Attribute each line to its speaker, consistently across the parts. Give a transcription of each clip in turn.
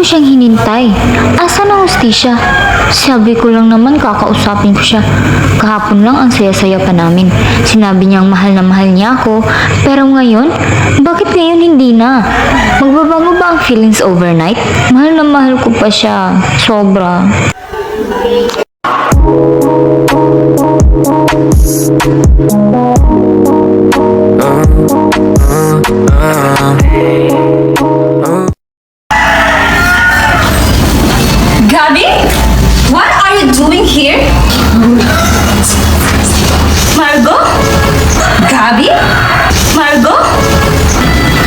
Speaker 1: ko siyang hinintay. Asa ang hustisya? Sabi ko lang naman kakausapin ko siya. Kahapon lang ang saya-saya pa namin. Sinabi niyang mahal na mahal niya ako. Pero ngayon, bakit ngayon hindi na? Magbabago ba ang feelings overnight? Mahal na mahal ko pa siya. Sobra.
Speaker 2: Gabby? What are you doing here? Margot? Gabby? Margot?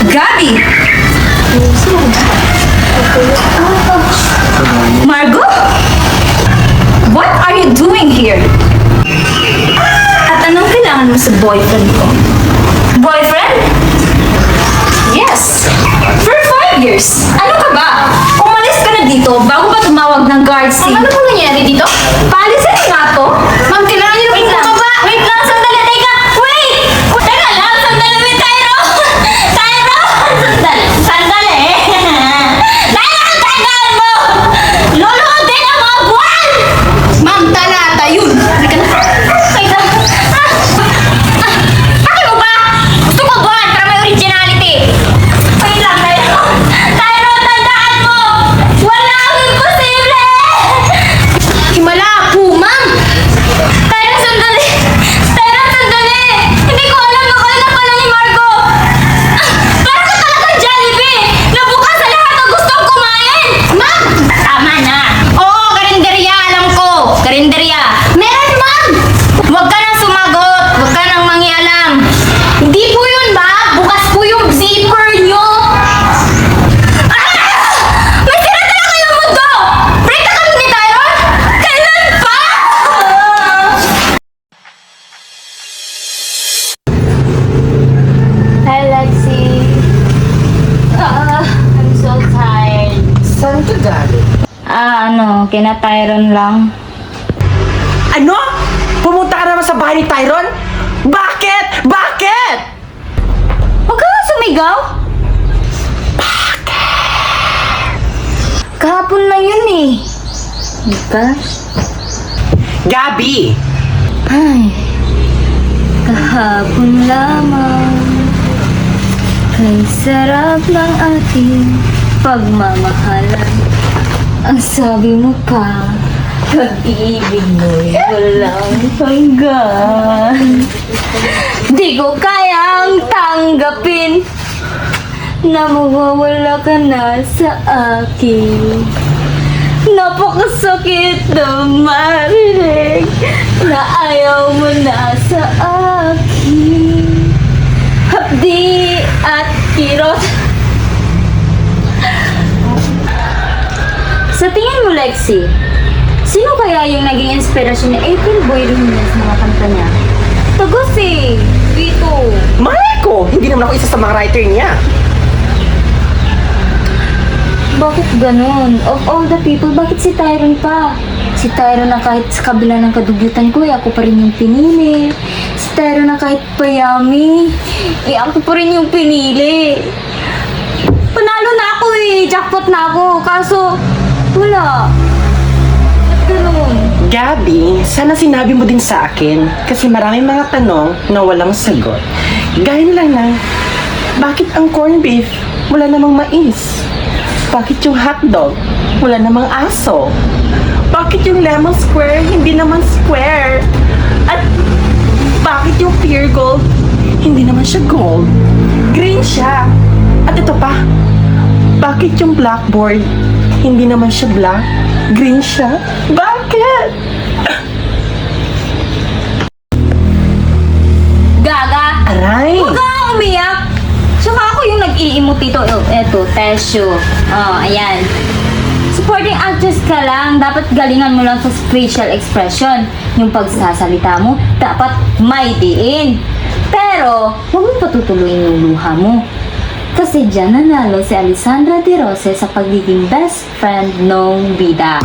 Speaker 2: Gabby? Margot? What are you doing here? At anong kailangan mo sa boyfriend ko? Boyfriend? Yes! For 5 years! Ano ka ba? Umalis ka na dito bago pa tumawag ng guards. Ano po nangyari dito? Paalisin nga to? Ma'am, kailangan niyo na po ba? Wait lang, sandali, teka! Wait! Teka lang, sandali, wait, Tyro! Tyro! Sandali! Tyro, ang tagal mo! Lulutin ang mga buwan! Ma'am, talata yun! Halika na. Wait lang. Akin mo ba? Gusto ko buwan para may originality. Wait lang, Tyro! Tyro, tandaan mo! Wala ang imposible! Himala po, ma'am! Tyro, sandali! Tyro, sandali! Hindi ko alam na kayo na pala ni Margo! Para ka talagang Jollibee! Nabukas sa lahat ng gustong kumain! Ma'am! Tama na! Oo, karinderya, alam ko! Karinderya! Meron, ma'am! Huwag ka nang sumagot! Huwag ka nang mangialam! Hindi po yun, ma'am! Bukas po yung zipper nyo! May sira talaga yung mundo! Break na kami ni Tyron! Kailan pa? Hi, Lexi. I'm so tired.
Speaker 3: Saan ka galing?
Speaker 1: Kina Tyron lang.
Speaker 3: Ano? Pumunta ka naman sa bahay ni Tyron? Bakit? Bakit?
Speaker 1: Huwag ka nga sumigaw! Kahapon lang yun eh. Gosh.
Speaker 3: Gabi!
Speaker 1: Ay, kahapon lamang. Kay sarap ng ating pagmamahalan. Ang sabi mo pa, pag-ibig mo'y walang hanggan. Di ko kayang tanggapin na mawawala ka na sa akin. Napakasakit na marinig na ayaw mo na sa akin. Hapdi at kirot. Sa tingin mo, Lexi, sino kaya yung naging inspirasyon ni April Boy Ruinas sa mga kanta niya? Tagos eh! Dito!
Speaker 3: Malay ko! Hindi naman ako isa sa mga writer niya.
Speaker 1: Bakit ganun? Of all the people, bakit si Tyron pa? Si Tyron na kahit sa kabila ng kadugyutan ko, ako pa rin yung pinili. Si Tyron na kahit payami, ako pa rin yung pinili. Panalo na ako eh! Jackpot na ako! Kaso, wala. Ba't ganun?
Speaker 3: Gabi, sana sinabi mo din sa akin kasi maraming mga tanong na walang sagot. Gaya lang na, bakit ang corned beef wala namang mais? Bakit yung hotdog wala namang aso? Bakit yung lemon square hindi naman square? At bakit yung pure gold hindi naman siya gold? Green siya. At ito pa, bakit yung blackboard hindi naman siya black? Green siya? Bakit?
Speaker 1: Gaga!
Speaker 3: Aray!
Speaker 1: Huwag kang umiyak! Tsaka ako yung nag-i-emote dito. Eto, Tesho. Ayan. Supporting actress ka lang, dapat galingan mo lang sa facial expression. Yung pagsasalita mo, dapat may diin. Pero, huwag mo patutuloyin yung luha mo. Kasi dyan nanalo si Alessandra De Rose sa pagiging best friend nung bida.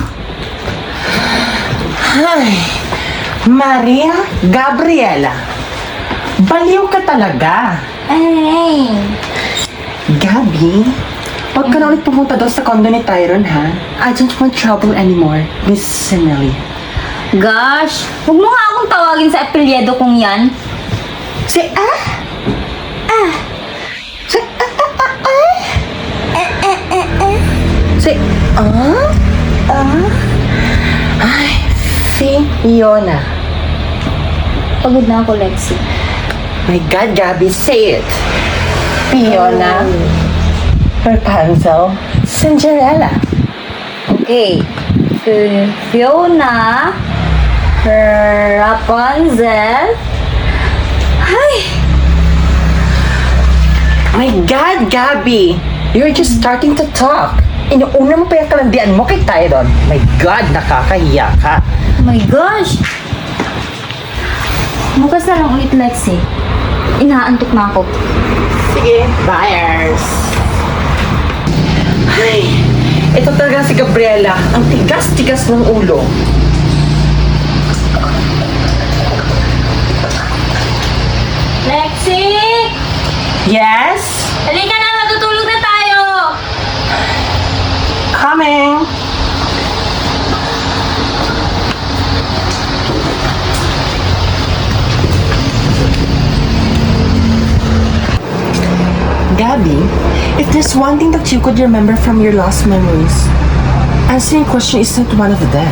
Speaker 3: Ay, Maria Gabriela, baliw ka talaga.
Speaker 1: Ay!
Speaker 3: Gabi, Huwag ka na ulit pumunta doon sa condo ni Tyron, ha? I don't want trouble anymore, Miss Sinelli.
Speaker 1: Gosh, huwag mo nga akong tawagin sa apelyido kong yan.
Speaker 3: Si Si Ay, Fiona.
Speaker 1: Pagod na ako, Lexi.
Speaker 3: My God, Gabby, say it. Fiona. Rapunzel. Cinderella.
Speaker 1: Okay. Fiona. Rapunzel. Ay!
Speaker 3: My God, Gabby! You're just starting to talk. Inuuna mo pa yung kalandian mo kay Tyron. My God, nakakahiya ka.
Speaker 1: Oh my gosh! Bukas na lang ulit, Lexi. Inaantok na ako.
Speaker 3: Sige, buyers. Ay, ito talaga si Gabriela. Ang tigas-tigas ng ulo.
Speaker 1: Lexi!
Speaker 3: Yes?
Speaker 1: Halika na, matutulog na tayo!
Speaker 3: Coming. Gabby, if there's one thing that you could remember from your lost memories, answering question is not one of them.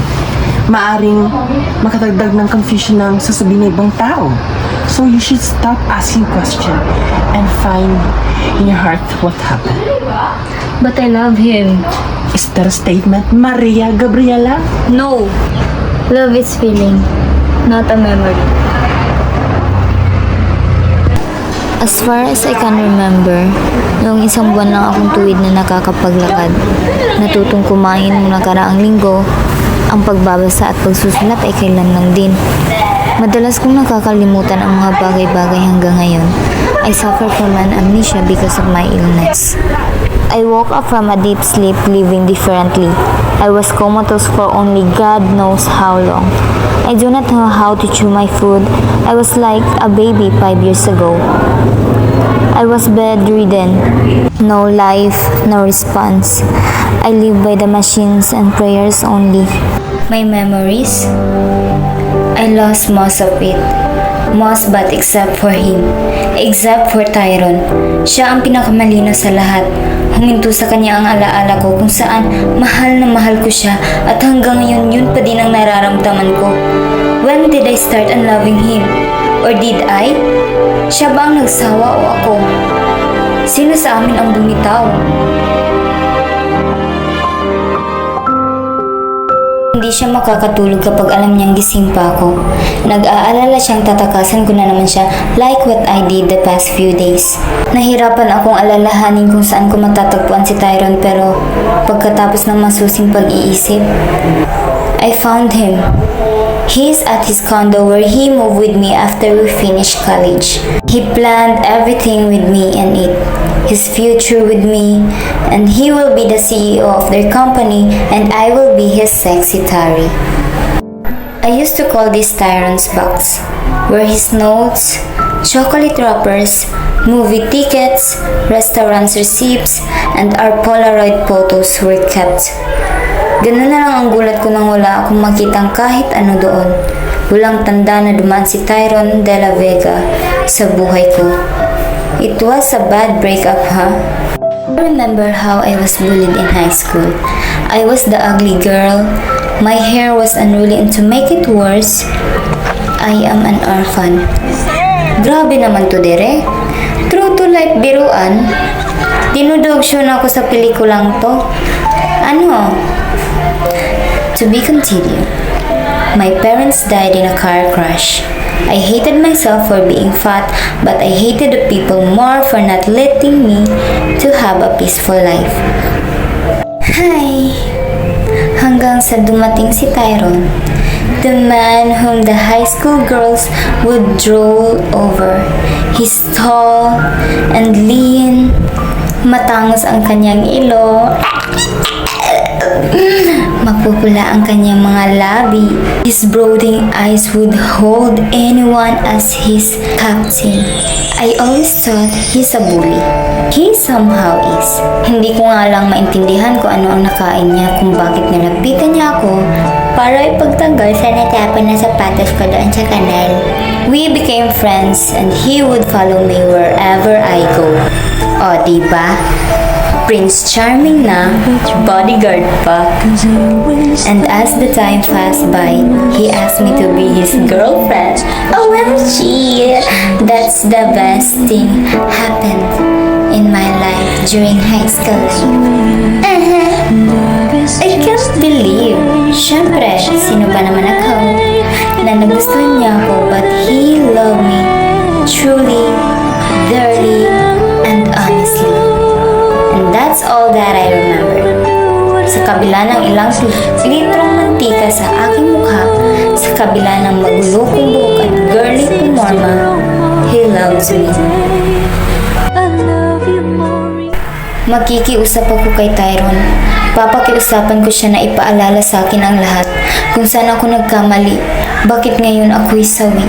Speaker 3: Maaring makatagdag ng confusion ng sasabihin ng ibang tao. So you should stop asking question and find in your heart what happened.
Speaker 1: But I love him.
Speaker 3: Is that a statement, Maria Gabriela?
Speaker 1: No. Love is feeling, not a memory.
Speaker 4: As far as I can remember, noong isang buwan lang akong tuwid na nakakapaglakad, natutong kumain nung nakaraang linggo, ang pagbabasa at pagsusulat ay kailan lang din. Madalas kong nakakalimutan ang mga bagay-bagay hanggang ngayon. I suffer from an amnesia because of my illness. I woke up from a deep sleep living differently. I was comatose for only God knows how long. I do not know how to chew my food. I was like a baby 5 years ago. I was bedridden. No life, no response. I live by the machines and prayers only. My memories? I lost most of it. Most but except for him. Except for Tyron. Siya ang pinakamalino sa lahat. Huminto sa kanya ang alaala ko kung saan mahal na mahal ko siya at hanggang ngayon yun pa din ang nararamdaman ko. When did I start unloving him? Or did I? Siya ba ang nagsawa o ako? Sino sa amin ang bumitaw? Hindi siya makakatulog kapag alam niyang gising pa ako. Nag-aalala siyang tatakasan ko na naman siya like what I did the past few days. Nahirapan akong alalahanin kung saan ko matatagpuan si Tyron pero pagkatapos ng masusing pag-iisip, I found him. He's at his condo where he moved with me after we finished college. He planned everything with me and it. His future with me, and he will be the CEO of their company and I will be his secretary. I used to call this Tyron's box, where his notes, chocolate wrappers, movie tickets, restaurant receipts, and our Polaroid photos were kept. Ganun na lang ang gulat ko nang wala akong makitang kahit ano doon. Walang tanda na dumaan si Tyron de la Vega sa buhay ko. It was a bad breakup, huh? I remember how I was bullied in high school. I was the ugly girl. My hair was unruly and to make it worse, I am an orphan. Grabe naman to dire. True to life biruan. Dinudogsyo na ako sa pelikulang to. Ano? To be continued. My parents died in a car crash. I hated myself for being fat, but I hated the people more for not letting me to have a peaceful life. Hi! Hanggang sa dumating si Tyron, the man whom the high school girls would drool over. He's tall and lean, matangos ang kanyang ilo, Mapupula ang kanyang mga labi. His brooding eyes would hold anyone as his captain. I always thought he's a bully. He somehow is. Hindi ko nga lang maintindihan kung ano ang nakain niya, kung bakit nilapitan niya ako para ipagtanggol sa natapon na sapatos ko doon sa kanal. We became friends and he would follow me wherever I go. O, diba? Prince Charming na, bodyguard pa. And as the time passed by, he asked me to be his girlfriend. OMG! That's the best thing happened in my life during high school. I can't believe. Syempre, sino ba naman ako na nagustuhan niya ako, but he loved me truly, thoroughly, and honestly. And that's all that I remember. Sa kabila ng ilang litrong mantika sa aking mukha, sa kabila ng magulo kong buhok at girly pumorma, he loves me. Magkikiusap ako kay Tyrone. Papakiusapan ko siya na ipaalala sa akin ang lahat. Kung saan ako nagkamali, bakit ngayon ako'y sawi.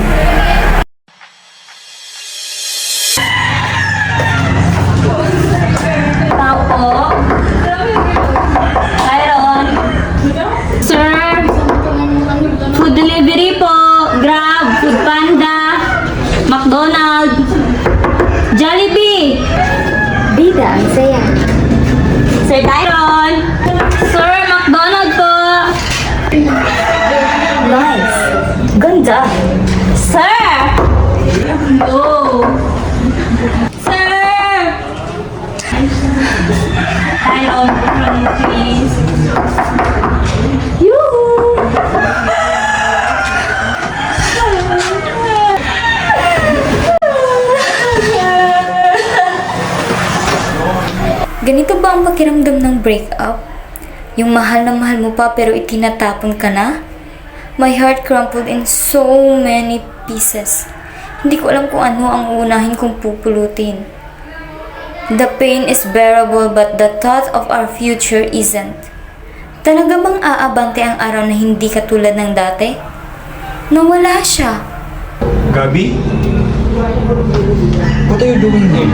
Speaker 1: Tao po. Tyron. Sir. Food delivery po. Grab, Food Panda, McDonald, Jollibee.
Speaker 4: Bida, ang saya.
Speaker 1: Sir Tyron. Sir, McDonald po.
Speaker 4: Nice. Ganda.
Speaker 1: Sir. Oh. Sir. Tyron, please. Yoo-hoo.
Speaker 4: Ganito ba ang pakiramdam ng breakup? Yung mahal na mahal mo pa pero itinatapon ka na? My heart crumpled in so many pieces. Hindi ko alam kung ano ang uunahin kong pupulutin. The pain is bearable but the thought of our future isn't. Talaga bang aabante ang araw na hindi katulad ng dati? Nawala siya.
Speaker 5: Gabi? What are you doing here?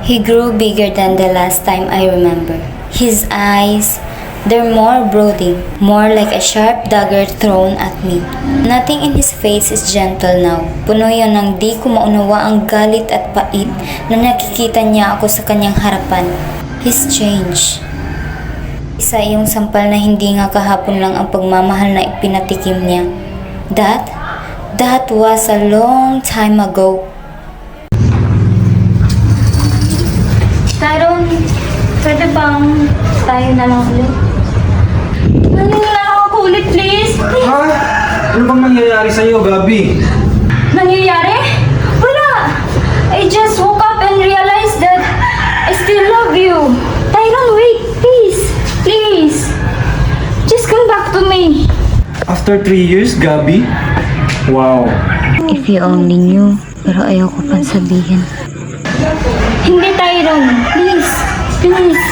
Speaker 4: He grew bigger than the last time I remember. His eyes, they're more brooding, more like a sharp dagger thrown at me. Nothing in his face is gentle now. Puno yon ng di ko maunawa ang galit at pait na nakikita niya ako sa kanyang harapan. He's changed. Isa iyong sampal na hindi nga kahapon lang ang pagmamahal na ipinatikim niya. That was a long time ago.
Speaker 1: Tyron, pwede bang tayo na lang ulit? Nangyayari ako ulit, please.
Speaker 5: Ha? Ano bang nangyayari sa'yo, Gabi?
Speaker 1: Nangyayari? Wala. I just woke up and realized that I still love you. Tyron, wait, please. Please. Just come back to me.
Speaker 5: After 3 years, Gabi? Wow.
Speaker 4: If you only knew, pero ayoko pang sabihin.
Speaker 1: Hindi, Tyron. Please. Please.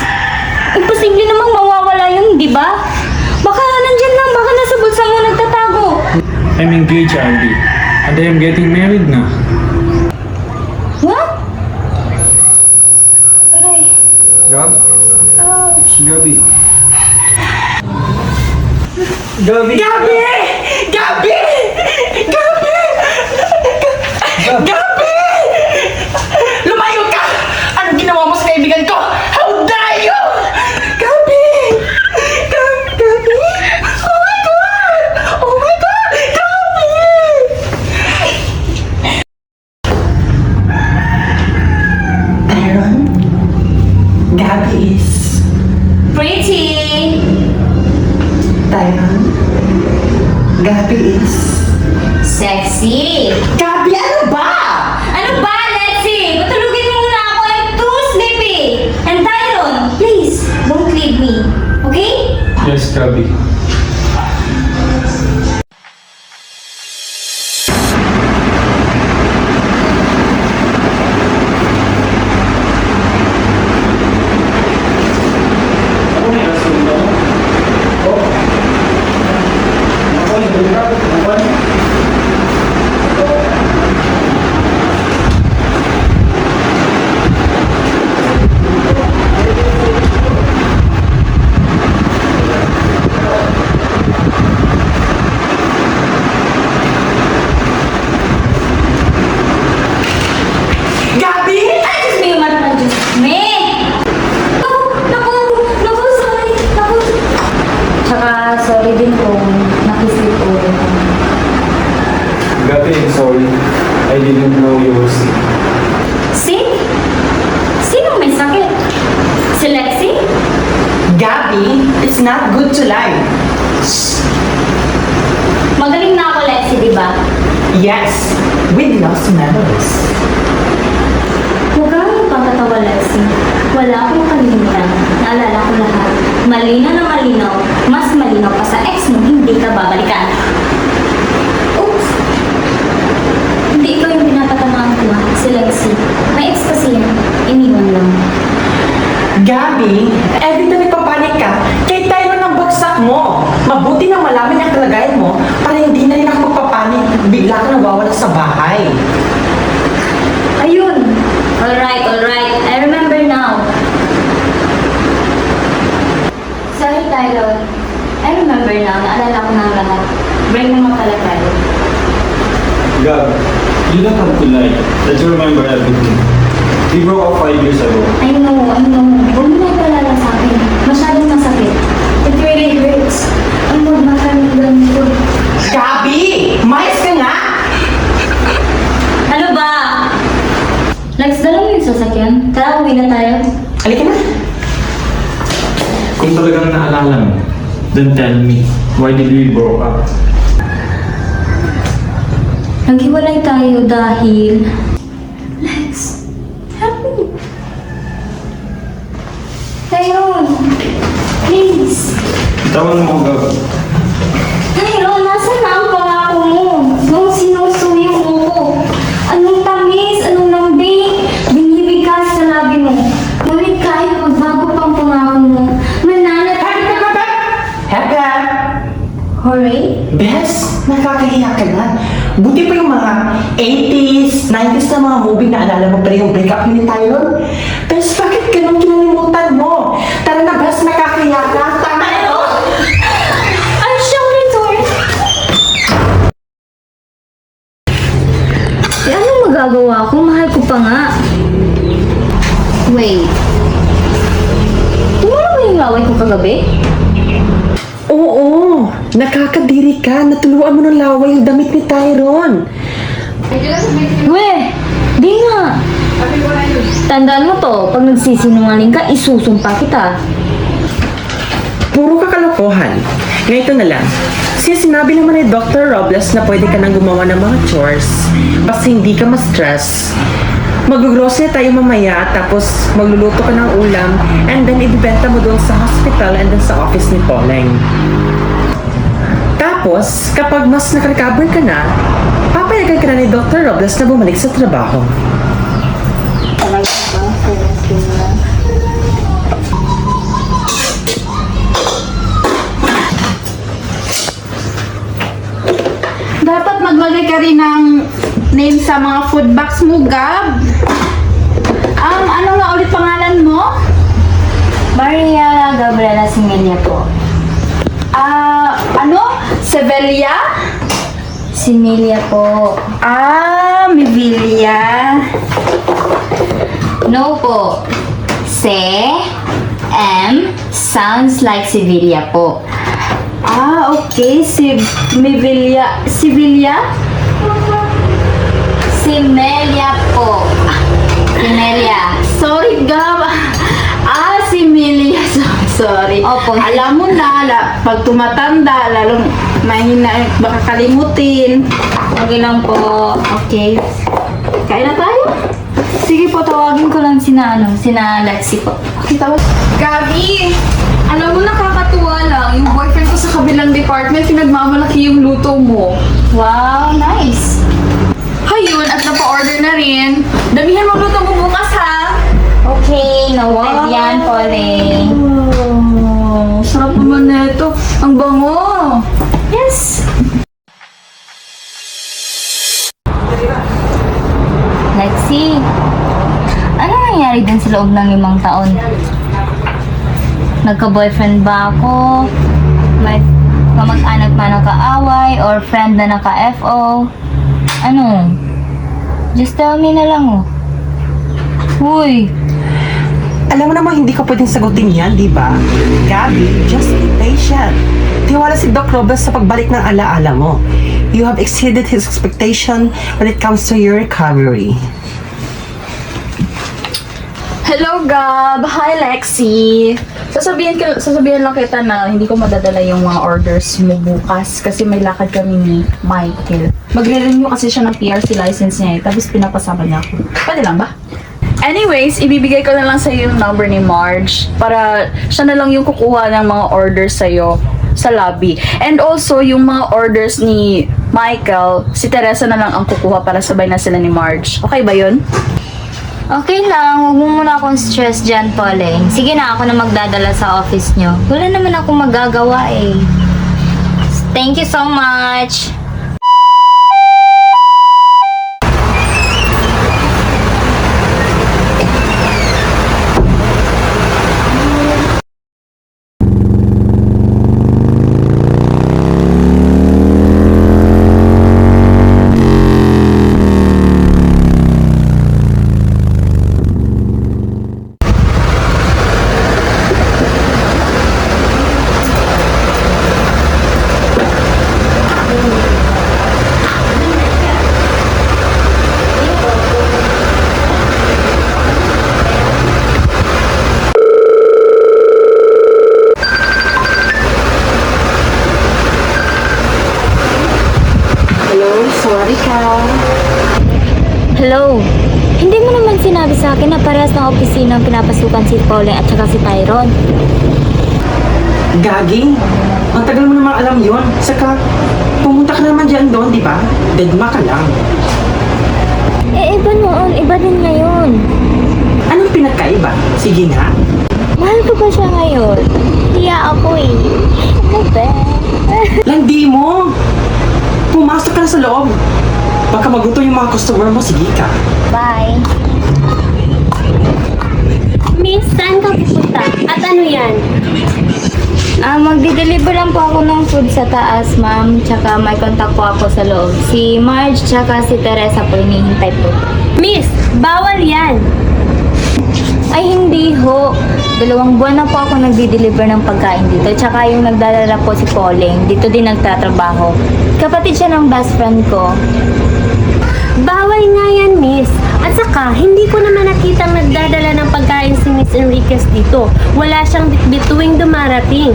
Speaker 1: Imposible namang mawawala yun, di ba? Baka nandyan lang, baka nasa bulsa mo nagtatago.
Speaker 5: I'm engaged, Aldi. And I am getting married na.
Speaker 1: What? Aray.
Speaker 5: Gab?
Speaker 1: Ouch.
Speaker 5: Gabi? Gabi!
Speaker 3: Gabi! Gabi! Gabi! Gabi! Lumayo ka! Anong ginawa mo sa kaibigan ko? How dare you! Gabi! Gabi! Oh my God! Oh my God! Gabi! Tyron, Gabi is...
Speaker 1: Pretty.
Speaker 3: Tyron, Gabi is...
Speaker 1: Sexy.
Speaker 3: Gabi, ano ba?
Speaker 1: Ano ba, Lexi? Patulugin mo muna ako. I'm too sleepy. And Tyron, please, don't leave me. Okay?
Speaker 5: Yes, Gabi.
Speaker 3: Gabby, it's not good to lie.
Speaker 1: Magaling na ako, Lexi, di ba?
Speaker 3: Yes, with lost memories.
Speaker 1: Huwag ka rin pagkatawa, Lexi. Wala akong kalimutan. Naalala ko lahat. Malinaw na malinaw. Mas malinaw pa sa ex mo, hindi ka babalikan. Oops! Hindi ikaw yung pinapatamaan ko, ha? Si Lexi. May ex kasi yan. Iniwan lang.
Speaker 3: Gabby, every time ipapanik ka, kay tayo ng bagsak mo. Mabuti na malaman ang kalagayan mo para hindi na rin ako magpapanik. Bigla ka nawawala sa bahay.
Speaker 1: Ayun! Alright, alright. I remember now. Sorry, Tyron. I remember now. Naalala ko na ang lahat. Bring mo pala tayo.
Speaker 5: Gab, you don't have to lie. Let's remember everything. We broke up 5 years ago.
Speaker 1: I know, I know. Huwag mo na ipalala sa akin. Masyadong masakit. It really hurts. Ang magmakaramdam ko.
Speaker 3: Gabby! Mais ka nga!
Speaker 1: Ano ba? Lex, dala mo yung sasakyan. Tara, uwi na tayo.
Speaker 3: Halika na.
Speaker 5: Kung talagang naalala mo, then tell me, why did we broke up?
Speaker 1: Naghiwalay tayo dahil... Lex, help me. Tyron, please.
Speaker 5: Tawan mo, Gab.
Speaker 1: Tyron, nasaan na ang pangako mo? Nung sinusuyo mo ko. Anong tamis, anong lambing, binibig ka sa labi mo. Ngunit kahit magbago pang pangako mo, mananatili ka ba?
Speaker 3: Hep!
Speaker 1: Hooray!
Speaker 3: Bes, nakakahiya ka na. Buti pa yung mga 80s, 90s na mga movie na alala mo pa rin yung breakup ni Tyron. Bes, bakit ganun kinalimutan mo? Tara na, Bes, nakakahiya ka. Tama ito!
Speaker 1: I shall return! Eh, anong magagawa ko? Mahal ko pa nga. Wait. Tumulong ba yung laway ko kagabi?
Speaker 3: Oo, nakakadiri ka. Natuluan mo ng laway yung damit ni Tyron.
Speaker 1: Weh! Di nga! Tandaan mo to, pag nagsisinungaling ka, isusumpa kita.
Speaker 3: Puro kakalokohan. Ngayon na lang. Since sinabi naman ni Dr. Robles na pwede ka nang gumawa ng mga chores, basta hindi ka ma-stress, mag-grocery tayo mamaya, tapos magluluto ka ng ulam, and then ibibenta mo doon sa hospital and then sa office ni Poleng. Tapos, kapag mas nakarecover ka na, papayagan ka na ni Dr. Robles na bumalik sa trabaho.
Speaker 2: Dapat maglagay ka rin ng name sa mga food box mo, Gab. Ano nga ulit pangalan mo?
Speaker 1: Maria Gabriela Similia po.
Speaker 2: Ano? Sevilla?
Speaker 1: Similia po.
Speaker 2: Mivilia.
Speaker 1: No po. Sounds like Sevilla po.
Speaker 2: Okay. Mivilia. Sevilla?
Speaker 1: Simelia po. Simelia.
Speaker 2: Sorry, Gab. Si Milia. Sorry.
Speaker 1: Opo.
Speaker 2: Alam mo na, pag tumatanda, lalong mahina, baka kalimutin.
Speaker 1: Okay lang po.
Speaker 2: Okay. Kain na tayo?
Speaker 1: Sige po, tawagin ko lang sina Lexi po.
Speaker 2: Okay, tawag.
Speaker 6: Gabi, alam mo nakakatuwa lang, yung boyfriend ko sa kabilang department, pinagmamalaki yung luto mo.
Speaker 1: Wow, nice.
Speaker 6: Hayun, at napa-order na rin. Damihan mo luto mo bukas ha.
Speaker 1: Okay, noted yan, Pauline.
Speaker 6: Oh, sarap naman neto. Ang bango.
Speaker 1: Yes. Lexi, ano nangyari din sa loob ng 5 taon? Nagka-boyfriend ba ako? May kamag-anak ba nakaaway? Or friend na naka-FO? Ano? Just tell me na lang, oh. Uy!
Speaker 3: Alam mo naman, hindi ko pwedeng sagutin yan, di ba? Gabby, just be patient. Tiwala si Doc Robles sa pagbalik ng alaala mo. You have exceeded his expectation when it comes to your recovery.
Speaker 6: Hello, Gab. Hi, Lexi. Sasabihan lang kita na hindi ko madadala yung mga orders mo bukas kasi may lakad kami ni Michael. Magre-renew kasi siya ng PRC license niya tapos pinapasama niya ako. Pwede lang ba? Anyways, ibibigay ko na lang sa yung number ni Marge para siya na lang yung kukuha ng mga orders sa'yo sa lobby. And also, yung mga orders ni Michael, si Teresa na lang ang kukuha para sabay na sila ni Marge. Okay ba yun?
Speaker 4: Okay lang, huwag mo muna akong stress dyan, Pauline. Sige na, ako na magdadala sa office nyo. Wala naman akong magagawa eh. Thank you so much!
Speaker 3: Hello, sorry ka.
Speaker 4: Hello? Hindi mo naman sinabi sa akin na parehas ng opisina ang pinapasukan si Pauline at saka si Tyron.
Speaker 3: Gagi, ang tagal mo namang alam yon. Saka, pumunta ka naman dyan doon, di ba? Deadma ka lang.
Speaker 4: Eh, iba noon, iba din ngayon.
Speaker 3: Anong pinagkaiba? Sige nga.
Speaker 4: Mahal ko ba siya ngayon? Hiya ako eh. Ano ba?
Speaker 3: Landi mo! Pumasok ka na sa loob. Baka maguto yung mga customer mo, sige ka.
Speaker 4: Bye.
Speaker 2: Miss, saan ka pupunta? At ano yan?
Speaker 4: Magdi-deliver lang po ako ng food sa taas, ma'am. Tsaka may contact po ako sa loob. Si Marge tsaka si Teresa po hinihintay po.
Speaker 2: Miss, bawal yan.
Speaker 4: Ay, hindi ho. 2 buwan na po ako nagdi-deliver ng pagkain dito. Tsaka yung nagdadala po si Pauline. Dito din nagtatrabaho. Kapatid siya ng best friend ko.
Speaker 2: Bawal nga yan, Miss. At saka, hindi ko naman nakitang nagdadala ng pagkain si Miss Enriquez dito. Wala siyang bitbit tuwing dumarating.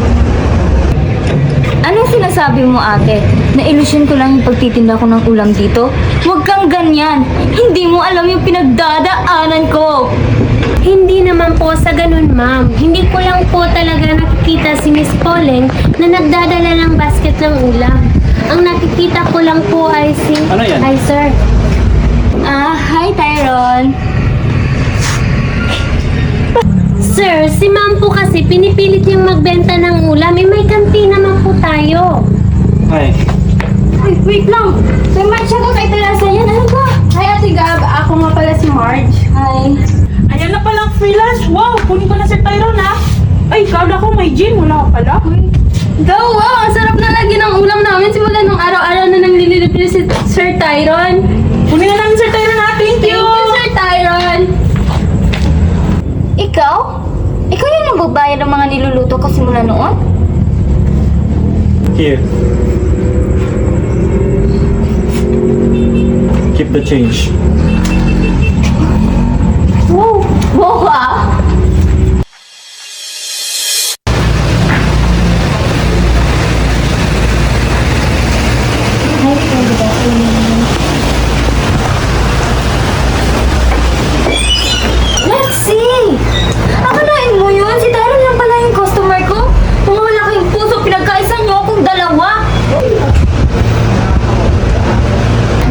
Speaker 4: Anong sinasabi mo, ate? Na-illusion ko lang yung pagtitinda ko ng ulam dito? Huwag kang ganyan. Hindi mo alam yung pinagdadaanan ko.
Speaker 2: Hindi naman po sa ganun, ma'am. Hindi ko lang po talaga nakikita si Miss Pauline na nagdadala ng basket ng ulam. Ang nakikita ko lang po ay si...
Speaker 5: Ano yan?
Speaker 2: Ay, sir.
Speaker 4: Hi, Tyron.
Speaker 2: Sir, si ma'am po kasi pinipilit niyang magbenta ng ulam. Eh, may kantin naman po tayo.
Speaker 5: Hi.
Speaker 1: Ay, wait lang. Kay Marge ako kay Teresa yan. Ano ba?
Speaker 6: Hi, Ate Gab. Ako nga pala si Marge.
Speaker 1: Hi.
Speaker 7: Ayan na palang freelance. Wow, kunin ko na si Tyron ha. Ay, kala ko may gym. Wala ka pala.
Speaker 6: Go! Wow! Ang sarap na lagi ng ulam namin simula nung araw-araw na nang nililibre si Sir Tyron.
Speaker 7: Kunin na namin si Tyron ha. Thank you.
Speaker 6: Thank you, Sir Tyron!
Speaker 4: Ikaw? Ikaw yung nagbabayad ng mga niluluto ko simula noon?
Speaker 5: Here. Keep the change.
Speaker 6: Wow! Wow ka!
Speaker 4: Lexi! Akalain mo yun? Si Tyron lang pala yung customer ko? Mga malaking puso, pinagkaisa niyo akong dalawa.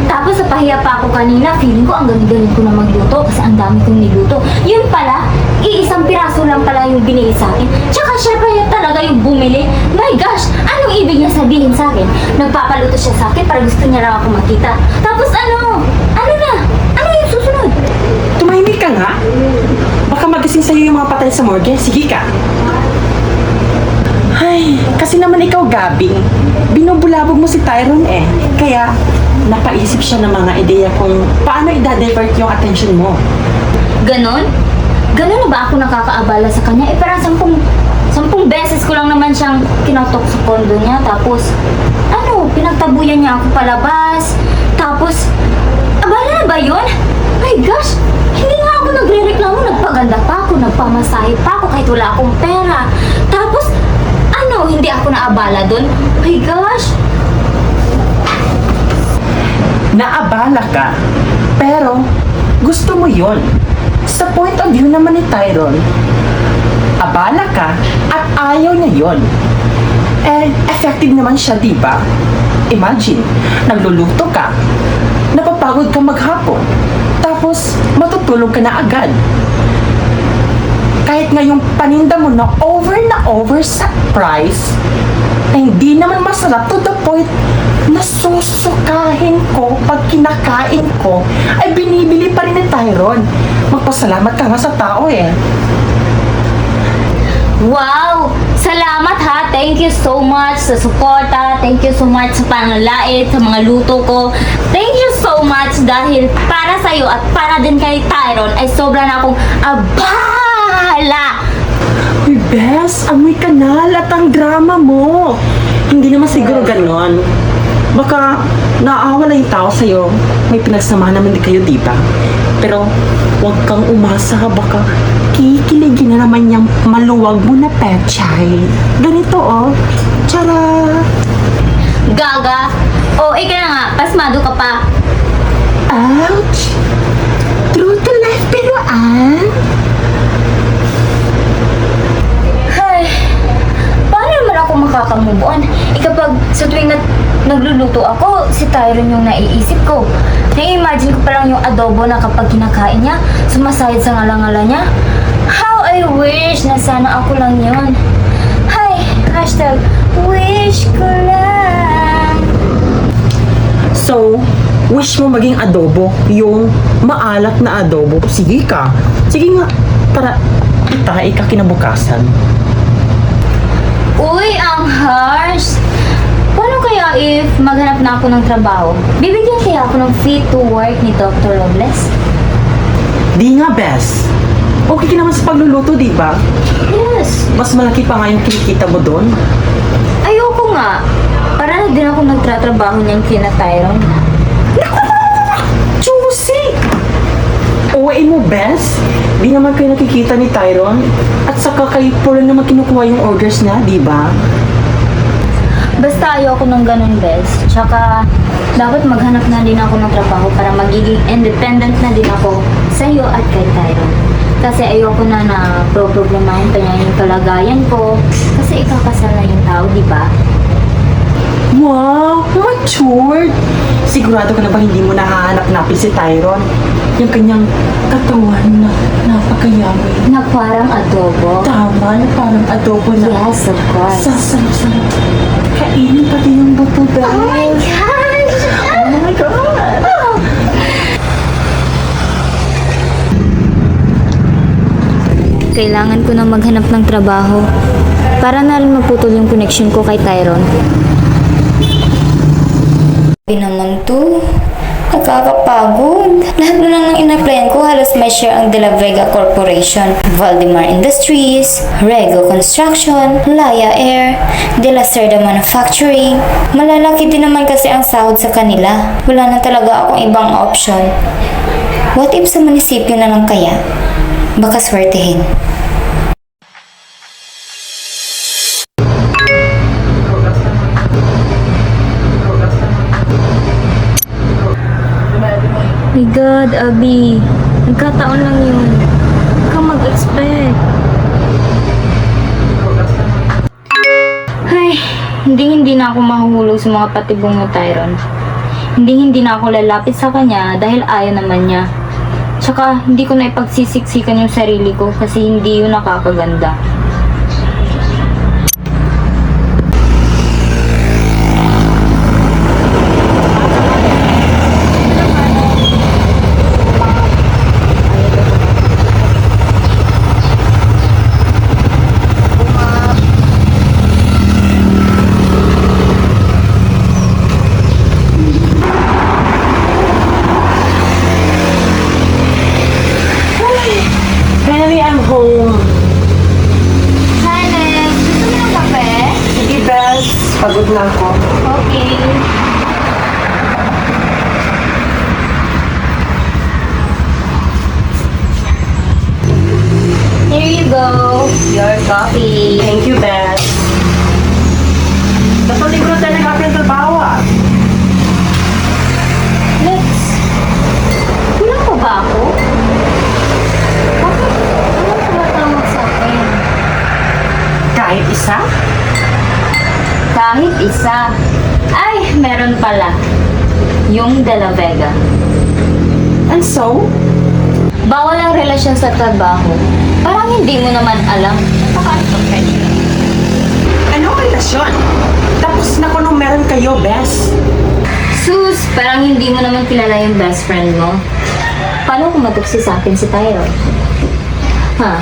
Speaker 4: Tapos sa pahiya pa ako kanina, feeling ko ang galing-galing ko na magluto kasi ang dami kong niluto. Yun pala, iisang piraso lang pala yung binigay sa akin. Tsaka siya pa yun talaga yung bumili. My gosh, anong ibig niya sabihin sa akin? Nagpapaluto siya sa akin para gusto niya lang ako makita. Tapos ano? Ano na? Ano yung susunod?
Speaker 3: Tumahimik ka nga. Baka magising sa'yo yung mga patay sa morgue. Sige ka. Ay, kasi naman ikaw, Gabi. Binubulabog mo si Tyron eh. Kaya, napaisip siya ng mga ideya kung paano i-divert yung attention mo.
Speaker 4: Ganon? Ganon na ba ako nakakaabala sa kanya? Eh parang 10 beses ko lang naman siyang kinotok sa kondo niya. Tapos, ano, pinagtabuyan niya ako palabas. Tapos, abala na ba yun? My gosh, hindi nga
Speaker 1: ako nagre-reklamo, nagpaganda pa ako, nagpamasahe pa ako kahit wala akong pera. Tapos, ano, hindi ako naabala doon? Oh my gosh!
Speaker 3: Naabala ka, pero gusto mo yon. Sa point of view naman ni Tyron, abala ka at ayaw niya yon. Eh, effective naman siya, di ba? Imagine, nagluluto ka, napapagod ka maghapon, tapos matutulog ka na agad. Kahit nga yung paninda mo na over sa price, na hindi naman masarap to the point na susukahin ko pag kinakain ko, ay binibili pa rin ni Tyron. Magpasalamat ka nga sa tao eh.
Speaker 1: Wow! Salamat ha! Thank you so much sa suporta. Thank you so much sa panlalait, sa mga luto ko. Thank you so much dahil para sa'yo at para din kay Tyron ay sobra na akong abala!
Speaker 3: Uy, Bes, amoy kanal at ang drama mo. Hindi naman siguro ganon. Baka naawa lang yung tao sa'yo. May pinagsamahan naman din kayo, di ba? Pero huwag kang umasa, baka kikiligin na naman yung maluwag mo na pechay. Ganito oh. Tara!
Speaker 1: Gaga! O, ika na nga, pasmado ka pa.
Speaker 3: Ouch! True to life pero
Speaker 1: Ay, paano naman ako makakamove on? Kapag sa tuwing nagluluto ako, si Tyron yung naiisip ko. Na-imagine ko pa lang yung adobo na kapag kinakain niya, sumasayad sa ngala-ngala niya. How I wish na sana ako lang yun. Hay, hashtag, wish ko lang.
Speaker 3: So, wish mo maging adobo, yung maalat na adobo. Sige ka. Sige nga, para itahay ka kinabukasan.
Speaker 1: Uy, ang harsh! Paano kaya if maghanap na ako ng trabaho? Bibigyan kaya ako ng fit to work ni Dr. Robles?
Speaker 3: Di nga, Bes. Okay ka naman sa pagluluto, di ba?
Speaker 1: Yes!
Speaker 3: Mas malaki pa nga yung kinikita mo doon.
Speaker 1: Ayoko nga. Para na din ako nagtatrabaho niyang kina Tyron.
Speaker 3: Juicy! Uwain mo, Bes. Di naman kayo nakikita ni Tyron. At saka kayo po lang naman kinukuha yung orders niya, di ba?
Speaker 1: Basta ayoko ng ganun, Bes. Tsaka, dapat maghanap na din ako ng trabaho para magiging independent na din ako sa iyo at kay Tyron. Kasi ayoko na problemahin pa niya yung kalagayan ko. Kasi ikakasal na yung tao, di ba?
Speaker 3: Wow! Matured! Sigurado ka na ba hindi mo nahahanap-napin si Tyron? Yung kanyang katawan na napakayaman.
Speaker 1: Na parang adobo.
Speaker 3: Tama, na parang adobo na.
Speaker 1: Yes, of course.
Speaker 3: Sasarap-sarap. Kainin pati yung buto, Bes.
Speaker 1: Oh my gosh!
Speaker 3: Oh my God!
Speaker 4: Kailangan ko na maghanap ng trabaho para na rin maputol yung connection ko kay Tyron. Sabi naman to, nakakapagod. Lahat na lang ng in-applyan ko halos may share ang De La Vega Corporation, Valdemar Industries, Rego Construction, Laya Air, De La Cerda Manufacturing. Malalaki din naman kasi ang sahod sa kanila. Wala na talaga akong ibang option. What if sa munisipyo na lang kaya? Baka swertehin.
Speaker 1: My God, Abby. Nagkataon lang yun. Huwag kang mag-expect. Ay, hindi na ako mahuhulog sa mga patibong ni Tyron. Hindi na ako lalapit sa kanya dahil ayaw naman niya. Tsaka, hindi ko na ipagsisiksikan yung sarili ko kasi hindi yun nakakaganda.
Speaker 3: Finally, I'm home.
Speaker 1: Hi, Lex. Gusto mo ng kape?
Speaker 3: Sige, Bes. Pagod na ako.
Speaker 1: Okay. Your coffee.
Speaker 3: Thank you, Beth. Dapat libro tayo ng trabaho ah.
Speaker 1: Lex, kulang pa ba ako? Bakit? Anong tumatawag sa akin?
Speaker 3: Kahit isa?
Speaker 1: Kahit isa. Ay, meron pala. Yung De La Vega.
Speaker 3: And so?
Speaker 1: Bawal ang relasyon sa trabaho. Parang hindi mo naman alam. Napaka-unprofessional.
Speaker 3: Anong relasyon? Tapos na ko nung meron kayo, Bes.
Speaker 1: Sus, parang hindi mo naman kilala yung best friend mo. Paano kung matuksi sa akin si Tyron? Ha?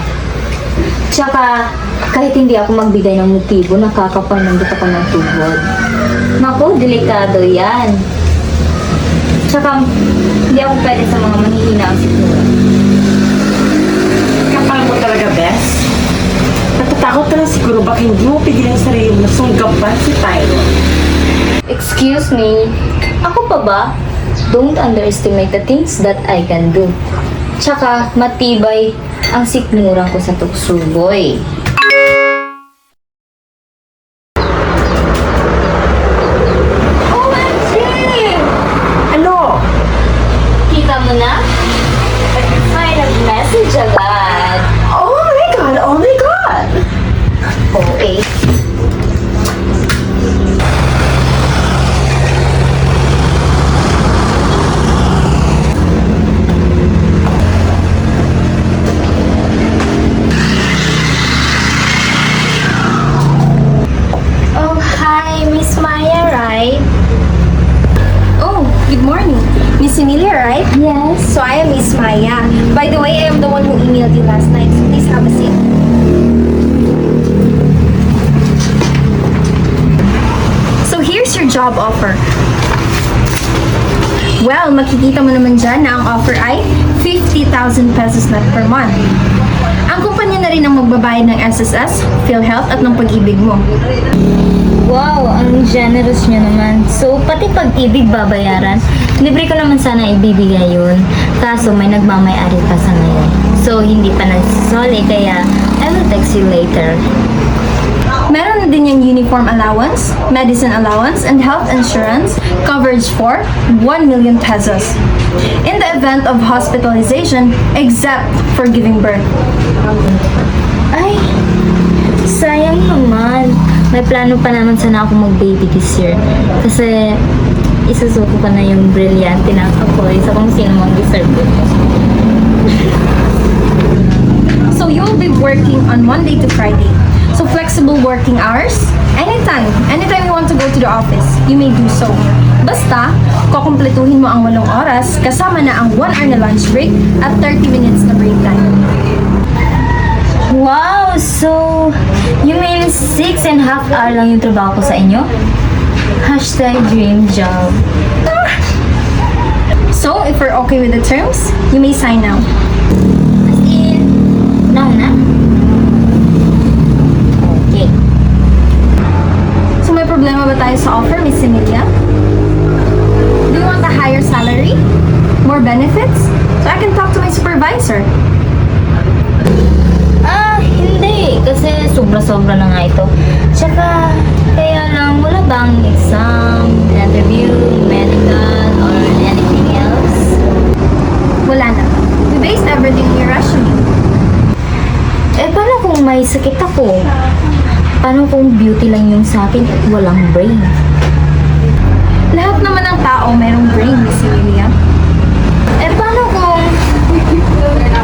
Speaker 1: Tsaka, kahit hindi ako magbigay ng motibo, nakakapamandot ako ng tuhod. Naku, delikado yan. Tsaka, hindi ako pwede sa mga manghihina ang siguro.
Speaker 3: Kapal mo talaga, Bes. Natatakot ka lang siguro baka hindi mo pigilan yung sarili mo na sunggaban si Tyron.
Speaker 1: Excuse me, ako pa ba? Don't underestimate the things that I can do. Tsaka, matibay ang sikmurang ko sa tuksuboy. OMG!
Speaker 3: Ano?
Speaker 1: Kita mo na? May nag-message agad.
Speaker 3: Oh my God! Oh my God!
Speaker 1: Okay.
Speaker 2: Oh, hi, Miss Maya, right?
Speaker 8: Oh, good morning. Miss Emilia, right?
Speaker 1: Yes.
Speaker 8: So I am Miss Maya. By the way, I am the one who emailed you last night, so please have a seat. So here's your job offer. Well, makikita mo naman dyan na ang offer ay 50,000 pesos net per month. Ang kumpanya na rin ang magbabayad ng SSS, PhilHealth at ng pag-ibig mo.
Speaker 1: Wow, ang generous nyo naman. So, pati pag-ibig babayaran, libre ko naman sana ibibigay yun. Kaso, may nagmamay-ari pa sa ngayon. So, hindi pa nagsisoli, kaya I will text you later.
Speaker 8: Meron na din yung uniform allowance, medicine allowance, and health insurance coverage for 1 million pesos. In the event of hospitalization, except for giving birth.
Speaker 1: Ay, sayang naman. May plano pa naman sana ako mag-baby this year. Kasi, isusuko ko na yung brilyante na apoy sa kung sino mang deserve ko.
Speaker 8: So you'll be working on Monday to Friday. So flexible working hours, anytime you want to go to the office, you may do so. Basta, kukumpletuhin mo ang 8 oras kasama na ang 1 hour na lunch break at 30 minutes na break time.
Speaker 1: Wow! So, you mean 6.5 hour lang yung trabaho ko sa inyo? Hashtag dream job.
Speaker 8: So, if you're okay with the terms, you may sign now.
Speaker 1: As in, now na? Okay.
Speaker 8: So, may problema ba tayo sa offer, Miss Emilia? Do you want a higher salary? More benefits? So, I can talk to my supervisor.
Speaker 1: Hindi. Kasi sobra-sobra na nga ito. Tsaka, kaya lang, wala bang exam, interview, medical, or anything else?
Speaker 8: Wala na. We based everything on your resume.
Speaker 1: Eh, paano kung may sakit ako? Paano kung beauty lang yung sa akin at walang brain?
Speaker 8: Lahat naman ng tao mayroong brain, Miss Emilia.
Speaker 1: Eh, paano kung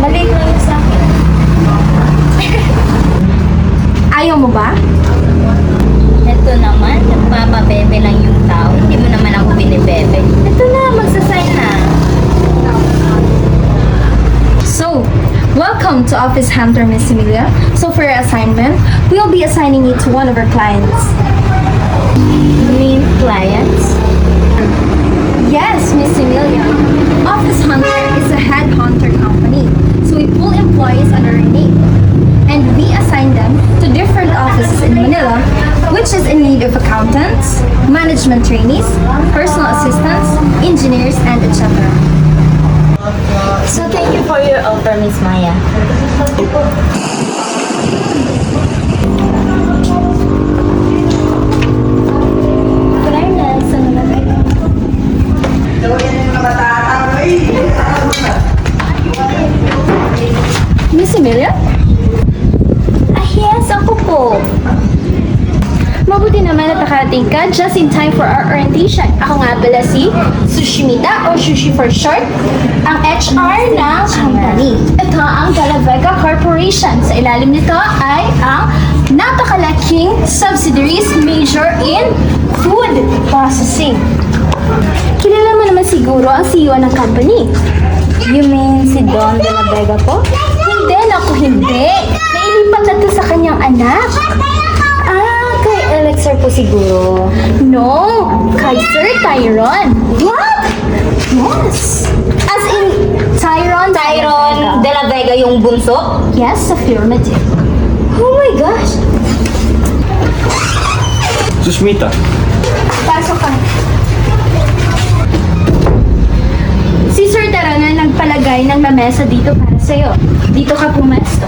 Speaker 1: maliit lang yung sa akin?
Speaker 8: Ayaw mo ba?
Speaker 1: Ito naman, nagpapabebe lang yung tao. Hindi mo naman ako binibebe. Ito na, magsasign na.
Speaker 8: So, welcome to Office Hunter, Miss Emilia. So for your assignment, we'll be assigning you to one of our clients.
Speaker 1: You mean clients?
Speaker 8: Yes, Miss Emilia. Office Hunter is a headhunter company. So we pull employees under our name. And we assign them to different offices in Manila, which is in need of accountants, management trainees, personal assistants, engineers, and etc.
Speaker 1: So, thank you for your offer, Miss Maya.
Speaker 8: Fairness, ano na kayo? Miss Emilia?
Speaker 1: Ah, yes, ako po.
Speaker 8: Mabuti naman at nakarating ka just in time for our orientation. Ako nga pala si Sushimita o Sushi for short, ang HR ng company. Ito ang De La Vega Corporation. Sa ilalim nito ay ang napakalaking subsidiaries major in food processing. Kilala mo naman siguro ang CEO ng company.
Speaker 1: You mean si Don De La Vega po?
Speaker 8: Hindi, naku hindi. Nailipat na to sa kanyang anak.
Speaker 1: Ah, kay Elixir po siguro.
Speaker 8: No, kay Sir Tyron.
Speaker 1: What?
Speaker 8: Yes. As in, Tyron.
Speaker 1: Tyron De La Vega yung bunso?
Speaker 8: Yes, affirmative.
Speaker 1: Oh my gosh!
Speaker 5: Sushmita,
Speaker 8: Pasok ka. Si Sir Tyron na nagpalagay ng lamesa dito para sa'yo. Dito ka pumesto.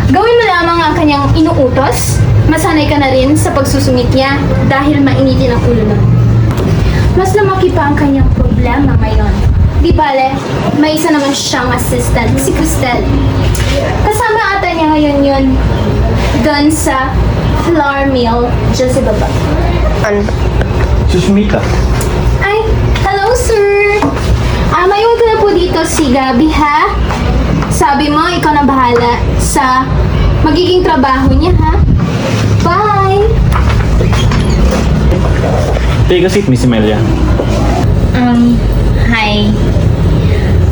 Speaker 8: Gawin mo lamang ang kanyang inuutos. Masanay ka na rin sa pagsusumit niya dahil mainitin ang ulo nun. Mas lumaki pa ang kanyang problema ngayon. Di bale, may isa naman siyang assistant, si Cristel. Kasama ata niya ngayon yun doon sa flour mill dyan sa baba.
Speaker 5: Sushmita,
Speaker 8: Ay, hello sir! Maiwan ko na po dito si Gabi ha? Sabi mo, ikaw na bahala sa magiging trabaho niya ha? Bye!
Speaker 5: take a seat, Miss Emilia.
Speaker 1: Hi.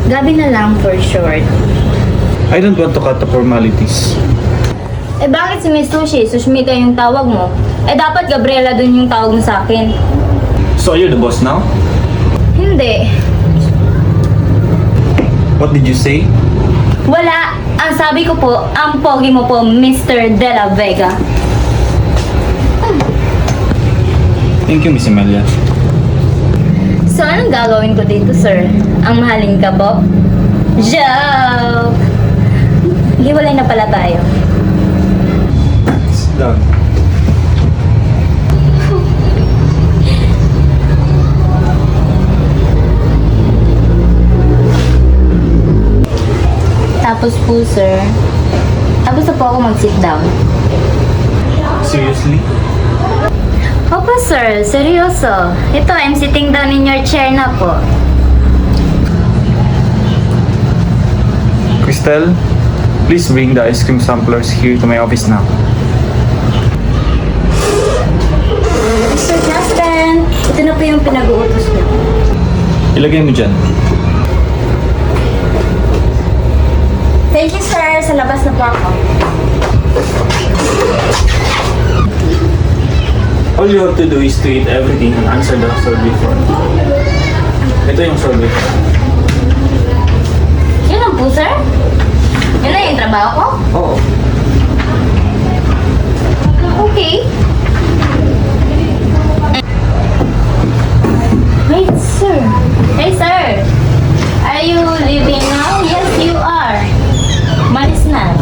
Speaker 1: Gabi na lang for short.
Speaker 5: I don't want to cut the formalities.
Speaker 1: Eh bakit si Miss Sushi? Sushmita yung tawag mo. Eh dapat Gabriela dun yung tawag mo sa akin.
Speaker 5: So are you the boss now?
Speaker 1: Hindi.
Speaker 5: What did you say?
Speaker 1: Wala. Ang sabi ko po, ang pogi mo po, Mr. De La Vega.
Speaker 5: Thank you, Miss Emilia.
Speaker 1: So, anong gagawin ko dito, sir? Ang mahalin ka po? Joke! Hiwalay na pala tayo.
Speaker 5: Sit down.
Speaker 1: Tapos po, sir, tapos na po ako mag-sit down.
Speaker 5: Seriously?
Speaker 1: Opo, sir. Seryoso. Ito, I'm sitting down in your chair na po.
Speaker 5: Cristel, please bring the ice cream samplers here to my office now.
Speaker 1: Mr. Justin, ito na po yung pinag-uutos niyo.
Speaker 5: Ilagay mo dyan.
Speaker 1: Thank you, sir. Sa labas na po ako.
Speaker 5: All you have to do is to eat everything and answer the survey form. Ito yung survey form.
Speaker 1: Yun lang po, sir. Yun na yung trabaho ko.
Speaker 5: Oo.
Speaker 1: Okay. Wait, sir. Hey, sir. Are you leaving now? Yes, you are. Malis na.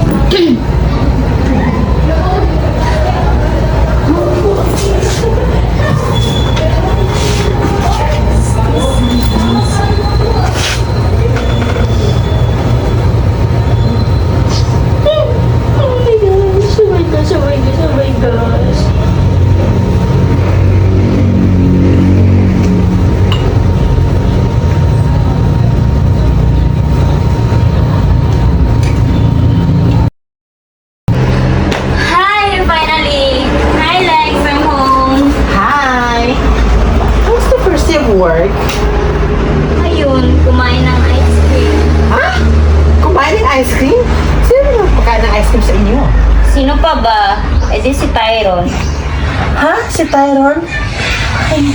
Speaker 1: Hi, finally. Hi, Lex. I'm home.
Speaker 3: Hi! How's the first day of work?
Speaker 1: Ayun, kumain ng ice cream.
Speaker 3: Ha? Kumain ng ice cream? Sino naman pagkain ng ice cream sa inyo?
Speaker 1: Sino pa ba? Eh di si Tyron.
Speaker 3: Ha? Si Tyron? Ay,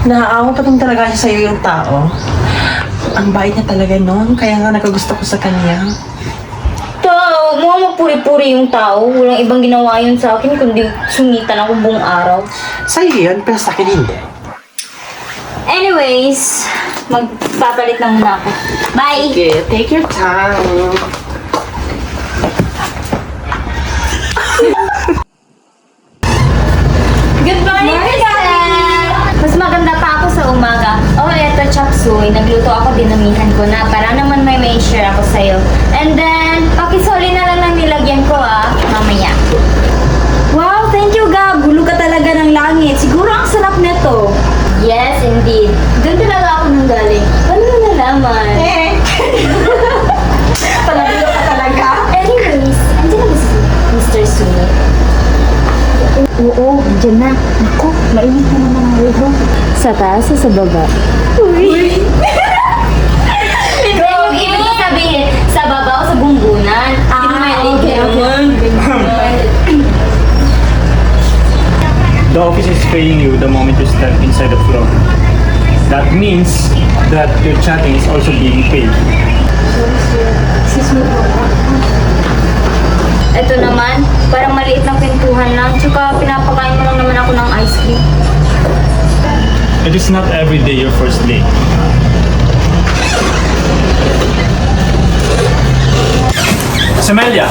Speaker 3: naaawa pa tong talaga siya sa'yo yung tao. Ang bait niya talaga nun, kaya nga nakagusto ko sa kanya.
Speaker 1: Tao, mga mapuri-puri yung tao. Walang ibang ginawa yun sa akin kundi sungitan ako buong araw.
Speaker 3: Sa'yo yun, pero sa akin hindi.
Speaker 1: Anyways, magpapalit na muna ako. Bye!
Speaker 3: Okay, take your time.
Speaker 2: Good morning,
Speaker 1: Mas maganda pa ako sa umaga. Oh, eto, chop suey. Nagluto ako, dinamihan ko na. Para naman may share ako sa'yo. And then, pakisoli na lang ng nilagyan ko mamaya.
Speaker 2: Wow, thank you, Gab. Gulo ka talaga ng langit. Siguro ang sarap nito.
Speaker 1: Yes, indeed. Doon talaga ako nang galing. Paano mo nalaman?
Speaker 2: Panagulo ka talaga.
Speaker 1: Anyways, andyan na ba si Mr. Suey? Oo, andyan na. Naku, mainit na naman ang ulo. Sa taas o sa baba? Uy! Yung ibig ko sabihin, sa baba o sa bumbunan.
Speaker 2: Okay.
Speaker 5: The office is paying you the moment you step inside the floor. That means that your chatting is also being paid.
Speaker 1: Ito naman, parang maliit na kwentuhan lang. Tsaka pinapakain mo lang naman ako ng ice cream.
Speaker 5: It is not every day your first day. Semelia,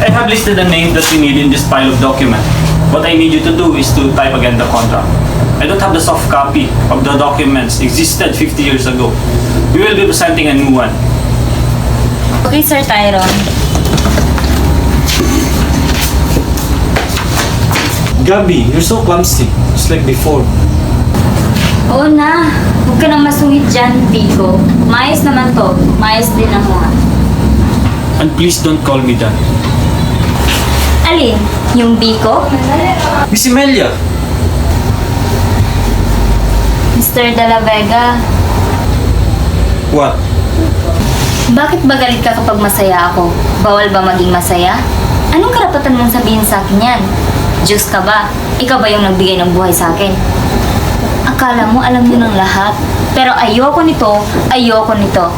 Speaker 5: I have listed the name that you need in this pile of document. What I need you to do is to type again the contract. I don't have the soft copy of the documents existed 50 years ago. We will be presenting a new one.
Speaker 1: Okay, Sir Tyron.
Speaker 5: Gabby, you're so clumsy, just like before.
Speaker 1: Oo na, huwag ka nang masuhit dyan, Pico. Maayos naman to. Maayos din ako
Speaker 5: And please don't call me that.
Speaker 1: Alin? Yung Biko?
Speaker 5: Miss Emelia,
Speaker 1: Mr. De La Vega,
Speaker 5: what?
Speaker 1: bakit ba galit ka kapag masaya ako? Bawal ba maging masaya? Anong karapatan mong sabihin sa akin yan? Diyos ka ba? Ikaw ba yung nagbigay ng buhay sa akin? Akala mo alam mo ng lahat. Pero ayoko nito, ayoko nito.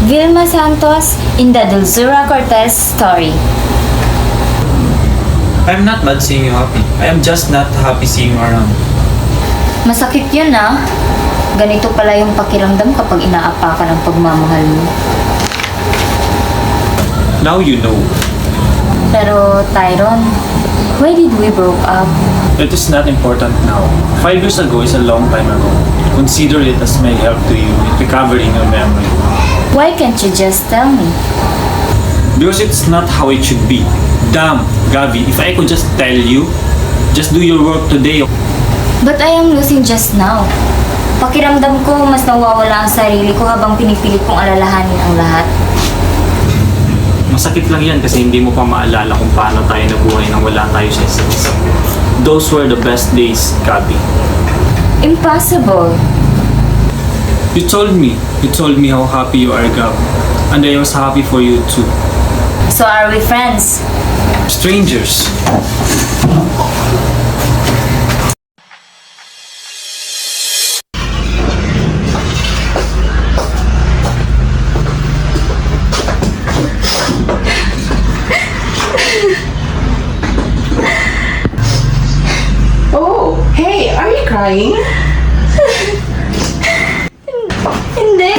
Speaker 1: Vilma Santos in the Dulzura Cortez story.
Speaker 5: I'm not mad seeing you happy. I am just not happy seeing you around.
Speaker 1: Masakit yun Ganito pala yung pakiramdam kapag inaapa ka ng pagmamahal mo.
Speaker 5: Now you know.
Speaker 1: Pero Tyron, why did we broke up?
Speaker 5: It is not important now. 5 years ago is a long time ago. Consider it as my help to you in recovering your memory.
Speaker 1: Why can't you just tell me?
Speaker 5: Because it's not how it should be. Damn, Gavi, if I could just tell you, just do your work today.
Speaker 1: But I am losing just now. Pakiramdam ko mas nawawala ang sarili ko habang pinipilit kong alalahanin ang lahat.
Speaker 5: Masakit lang yan kasi hindi mo pa maalala kung paano tayo nabuhay nang wala tayo sa isa't isa. Those were the best days, Gabi.
Speaker 1: Impossible.
Speaker 5: You told me how happy you are, Gab. And I was happy for you too.
Speaker 1: So are we friends?
Speaker 5: Strangers.
Speaker 3: Oh, hey, are you crying?
Speaker 1: Hindi.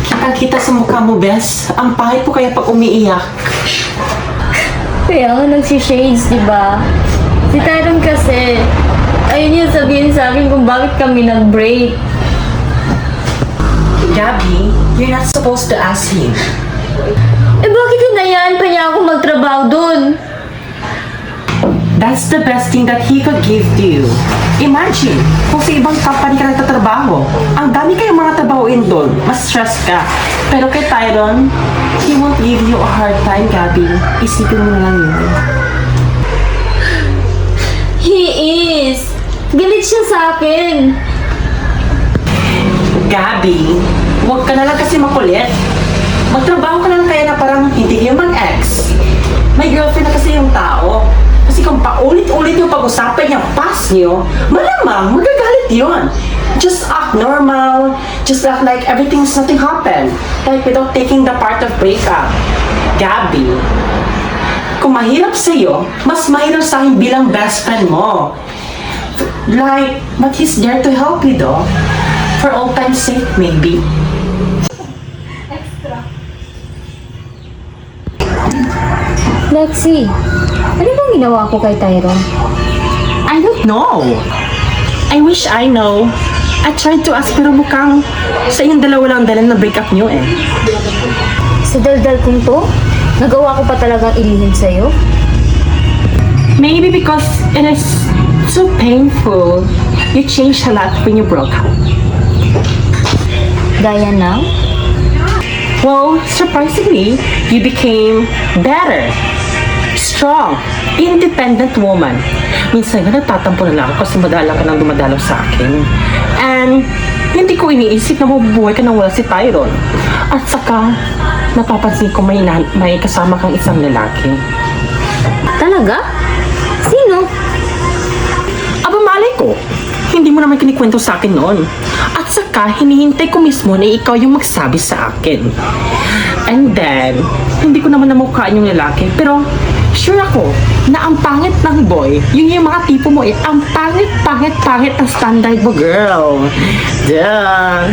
Speaker 3: Kitang-kita sa mukha mo, Bes. Ang pahit po kaya pag umiiyak.
Speaker 1: Kaya nga nagsishades, di ba? Si Tyron kasi, ayun niya sabihin sa akin kung bakit kami nag-break.
Speaker 3: Gabby, you're not supposed to ask him.
Speaker 1: Eh bakit hinayaan pa niya ako magtrabaho dun?
Speaker 3: That's the best thing that he could give to you. Imagine, kung sa ibang company ka nagtatrabaho, ang dami kayong mga trabahoin doon, mas stress ka. Pero kay Tyron, he won't give you a hard time, Gabby. Isipin mo na lang yun.
Speaker 1: He is! Galit siya sa akin!
Speaker 3: Gabby, huwag ka na lang kasi makulit. Magtrabaho ka na lang kaya na parang hindi kayo mag-ex. May girlfriend na kasi yung tao. Kasi kung paulit-ulit yung pag-usapan niya, past niyo, malamang magagalit yun. Just act normal. Just act like everything's nothing happened. Like without taking the part of breakup. Gabby, kung mahirap sa'yo, mas mahirap sa akin bilang best friend mo. Like, but he's there to help you though. For all time's sake, maybe.
Speaker 1: Lexi, ano bang ginawa ko kay Tyron?
Speaker 3: No. I wish I know. I tried to ask pero mukhang sa inyong dalawa lang dalan na breakup niyo eh.
Speaker 1: Sa daldal kong to, nagawa ko pa talagang ilihim sa'yo.
Speaker 3: Maybe because it is so painful. You changed a lot when you broke up.
Speaker 1: Gaya ng?
Speaker 3: Well, surprisingly, you became better, strong, independent woman. Minsan nga natatampo na lang ako kasi madalang ka nang dumadalaw sa akin. And hindi ko iniisip na mabubuhay ka nang wala si Tyron. At saka, napapansin ko may kasama kang isang lalaki.
Speaker 1: Talaga? Sino?
Speaker 3: Aba malay ko, hindi mo naman kinikwento sa akin noon. At saka, hinihintay ko mismo na ikaw yung magsabi sa akin. And then, hindi ko naman namukhaan yung lalaki. Pero, sure ako na ang pangit ng boy, yung mga tipo mo eh, ang pangit ng standard mo, girl. Duh.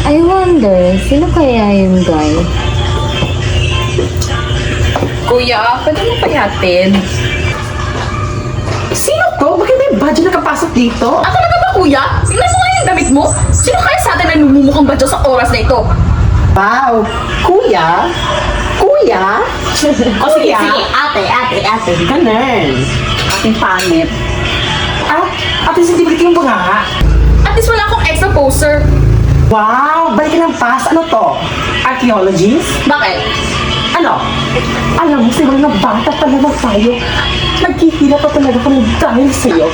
Speaker 1: I wonder, sino kaya yung guy?
Speaker 6: Kuya, pwede mo payatin?
Speaker 3: Sino to? Bakit may badge na nakapasok dito?
Speaker 6: Ah, talaga ba, kuya? Tingnan mo nga yung damit mo. Sino kaya sa atin ay namumukhang badyo sa oras na ito?
Speaker 3: Wow! Kuya? Kuya? O sige,
Speaker 1: Ate.
Speaker 3: Ganun.
Speaker 6: Ating pangit.
Speaker 3: Ah, at least hindi balik yung bunganga.
Speaker 6: At least wala akong extra poster.
Speaker 3: Wow! Balik ka ng past. Ano to? Archaeologies?
Speaker 6: Bakit?
Speaker 3: Ano? Alam mo, siguro na bata pa naman tayo. Nagkikila pa talaga kami dahil sa'yo.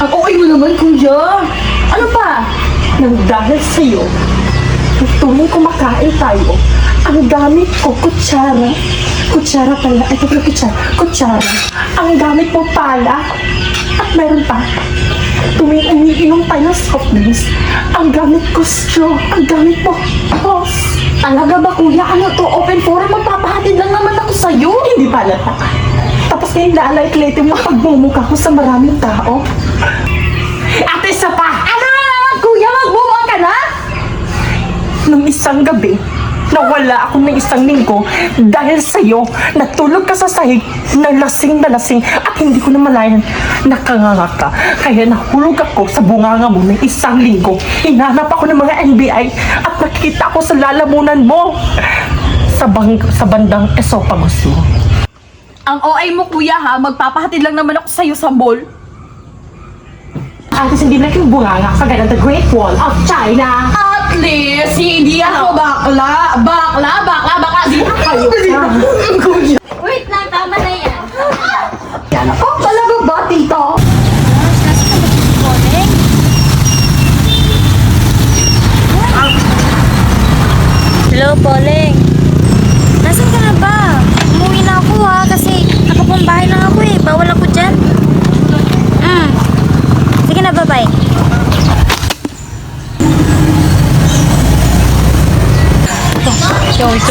Speaker 6: Ang okay mo naman, kuya. Ano pa?
Speaker 3: Nang dahil sa'yo, tuwing kumakain tayo, ang gamit ko, kutsara. Kutsara pala. Ito pala kutsara. Ang gamit mo pala. At meron pa. Tuwing umiinom tayo ng soft drinks, ang gamit ko straw. Ang gamit mo, boss.
Speaker 6: Talaga ba, kuya? Ano to? Open forum? Magpapahatid lang naman ako sa'yo.
Speaker 3: Hindi ba lata? Tapos ngayon lalait-lait yung mga pagmumukha ko sa maraming tao. At isa pa!
Speaker 6: Ano na naman, kuya? Magbuwa ka na?
Speaker 3: Nung isang gabi, nawala ako ng isang linggo dahil sa'yo, natulog ka sa sahig na lasing at hindi ko na malayan nakanganga ka. Kaya nahulog ako sa bunganga mo ng isang linggo. Hinanap ako ng mga NBI at nakikita ako sa lalamunan mo sa bandang esophagus mo.
Speaker 6: Ang OA mo, kuya, ha? Magpapahatid lang naman ako sa'yo sa mall.
Speaker 3: At hindi na yung bunganga kagaya ng The Great Wall of China.
Speaker 6: At least, hindi ako bakla. Di kayo. Kuya.
Speaker 1: Wait lang, tama na yan.
Speaker 6: Oh, talaga ba, tito?
Speaker 4: Hello, Poleng. Nasaan ka na ba? Umuwi na ako ha, kasi nakapambahay lang ako eh. Bawal ako dyan. Sige na, bye-bye.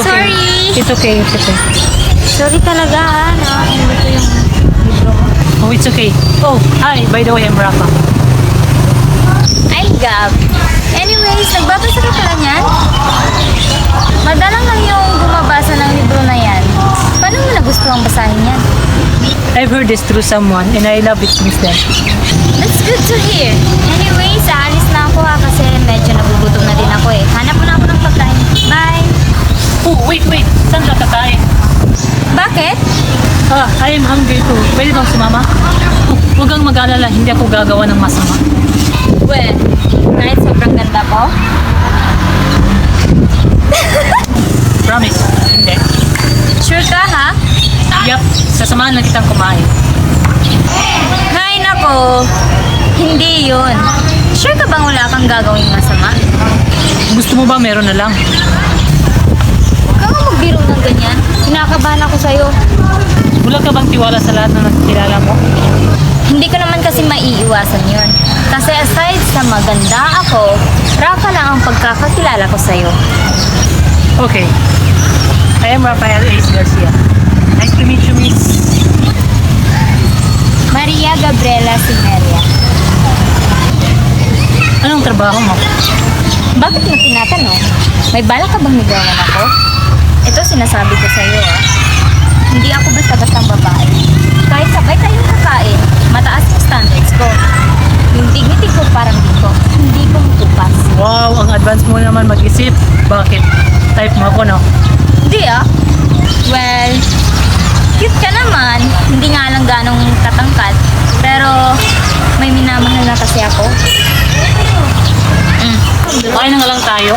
Speaker 4: Sorry!
Speaker 7: It's okay.
Speaker 4: Sorry talaga ha, hindi ko yung libro mo.
Speaker 7: Oh, it's okay. Oh, hi. By the way, I'm Rafa.
Speaker 4: I'm Gab. Anyways, nagbabasa ka pala niyan? Madalang lang yung bumabasa ng libro na yan. Paano mo nagustuhan basahin yan?
Speaker 7: I've heard this through someone and I love it since then.
Speaker 4: That's good to hear. Anyways, aalis na ako ha kasi medyo nagugutom na din ako eh. Hanap mo na ako ng pagkain. Bye!
Speaker 7: Oh, wait. Saan ka kakain?
Speaker 4: Bakit?
Speaker 7: I am hungry too. Pwede bang sumama? Oh, huwag kang mag-alala. Hindi ako gagawa ng masama.
Speaker 4: Well, kahit sobrang ganda ko,
Speaker 7: Promise. Hindi.
Speaker 4: sure ka ha?
Speaker 7: Yup. Sasamahan lang kitang kumain.
Speaker 4: Hay nako, hindi yun. Sure ka bang wala kang gagawing masama?
Speaker 7: Gusto mo ba meron na lang?
Speaker 4: Huwag kang magbiro ng ganyan. Kinakabahan ako sa'yo.
Speaker 7: Wala ka bang tiwala sa lahat na nakikilala mo?
Speaker 4: Hindi ko naman kasi maiiwasan yun. Kasi aside sa maganda ako, Rafa lang ang pagkakakilala ko sa'yo.
Speaker 7: Okay. I am Rafael Ace Garcia. Nice to meet you, Miss.
Speaker 4: Maria Gabriela Simeria.
Speaker 7: Anong trabaho mo?
Speaker 4: Bakit mo tinatanong? May balak ka bang ligawan ako? Ito sinasabi ko sa'yo Hindi ako basta-bastang babae. Kahit sabay tayong kakain, mataas ang standard
Speaker 7: advance mo naman mag-isip. Bakit? Type mo ako, no?
Speaker 1: Hindi ah. Well, cute ka naman. Hindi nga lang ganong katangkad. Pero may minamahal na kasi ako.
Speaker 7: Okay na nga lang tayo.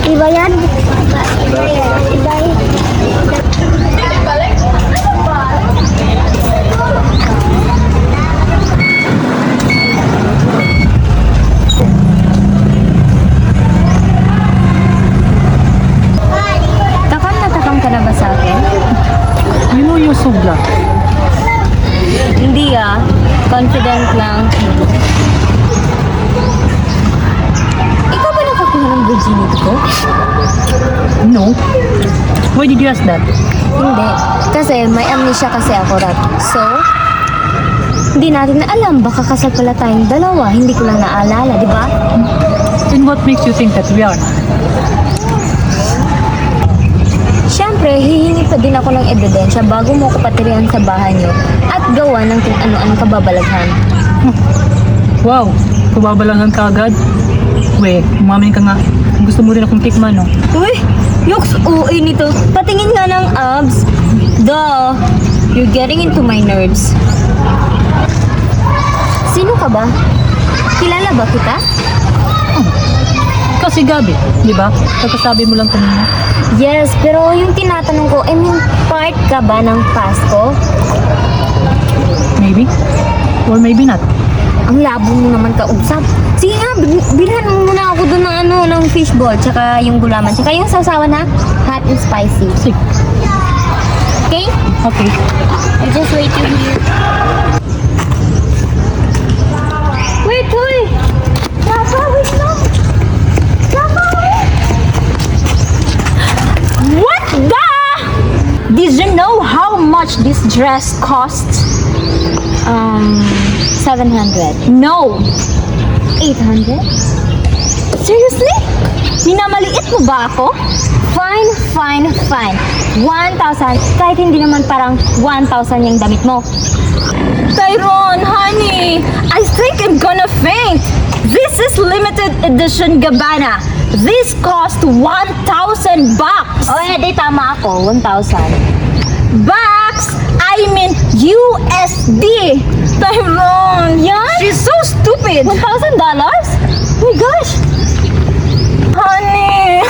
Speaker 8: Iba yan. Iba yan.
Speaker 4: Takam na takam ka na ba sa akin?
Speaker 7: You know you're so black.
Speaker 4: Hindi ah. Confident lang. Ikaw ba nakakuha ng virginity ko?
Speaker 7: No. Why did you ask that?
Speaker 4: Hindi. Kasi may amnesia kasi ako rat. So, hindi natin na alam. Baka kasal pala tayong dalawa. Hindi ko lang naalala, di ba?
Speaker 7: Then what makes you think that we are?
Speaker 4: Siyempre, hihingi pa din ako ng ebidensya bago mo ko patirihan sa bahay niyo at gawa ng kung ano-anong kababalaghan.
Speaker 7: Wow, kubabalangan ka agad. We, umamin ka nga. Gusto mo rin akong tikman, no?
Speaker 4: Uy, yuks, uwi nito. Patingin nga ng abs. Duh, you're getting into my nerves. Sino ka ba? Kilala ba kita?
Speaker 7: Kasi Gabi, di ba? Pagkasabi mo lang kanina.
Speaker 4: Yes, pero yung tinatanong ko, part ka ba ng past ko?
Speaker 7: Maybe. Or maybe not.
Speaker 4: Ang labo mo naman kausap. Sige nga, bilhan mo muna ako doon ng ng fishball, tsaka yung gulaman, tsaka yung sasawa na hot and spicy.
Speaker 7: Sige.
Speaker 4: Okay?
Speaker 7: Okay.
Speaker 4: I'll just wait you here. Wait, hoy! Papa, wait lang! Papa, wait!
Speaker 2: What the? Did you know how much this dress costs?
Speaker 4: 700.
Speaker 2: No.
Speaker 4: 800?
Speaker 2: Seriously? Minamaliit mo ba ako?
Speaker 4: Fine, fine, fine. 1,000. Kahit hindi naman parang 1,000 yung damit mo.
Speaker 2: Tyron, honey, I think I'm gonna faint. This is limited edition Gabbana. This cost 1,000 bucks.
Speaker 4: O, di tama ako. 1,000.
Speaker 2: Bucks? I mean USD. Tyron,
Speaker 4: Yan?
Speaker 2: she's so stupid.
Speaker 4: $1,000? Oh my gosh!
Speaker 2: Honey.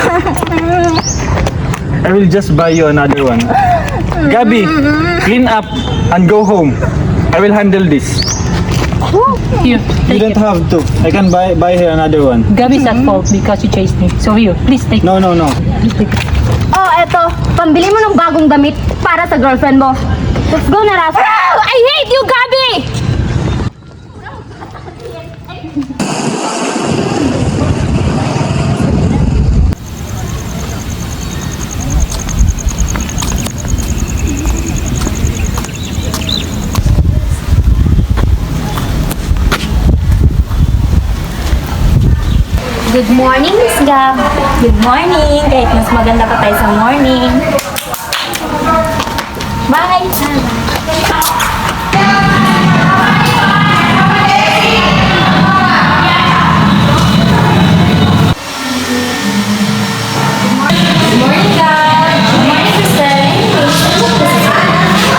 Speaker 5: I will just buy you another one. Gabi, clean up and go home. I will handle this.
Speaker 7: Here,
Speaker 5: You
Speaker 7: take
Speaker 5: don't
Speaker 7: it.
Speaker 5: have to. I can buy her another one.
Speaker 7: Gabi's at fault because you chased me. So here, please take it.
Speaker 5: No.
Speaker 7: Please take it.
Speaker 4: Oh, eto. Pambili mo ng bagong damit para sa girlfriend mo. Let's go na, Rafa.
Speaker 2: I hate you, Gabi.
Speaker 4: Good morning, Miss Gab. Good morning. Kahit mas maganda pa tayo sa morning. Bye. Good morning, Gab. Good morning, sister.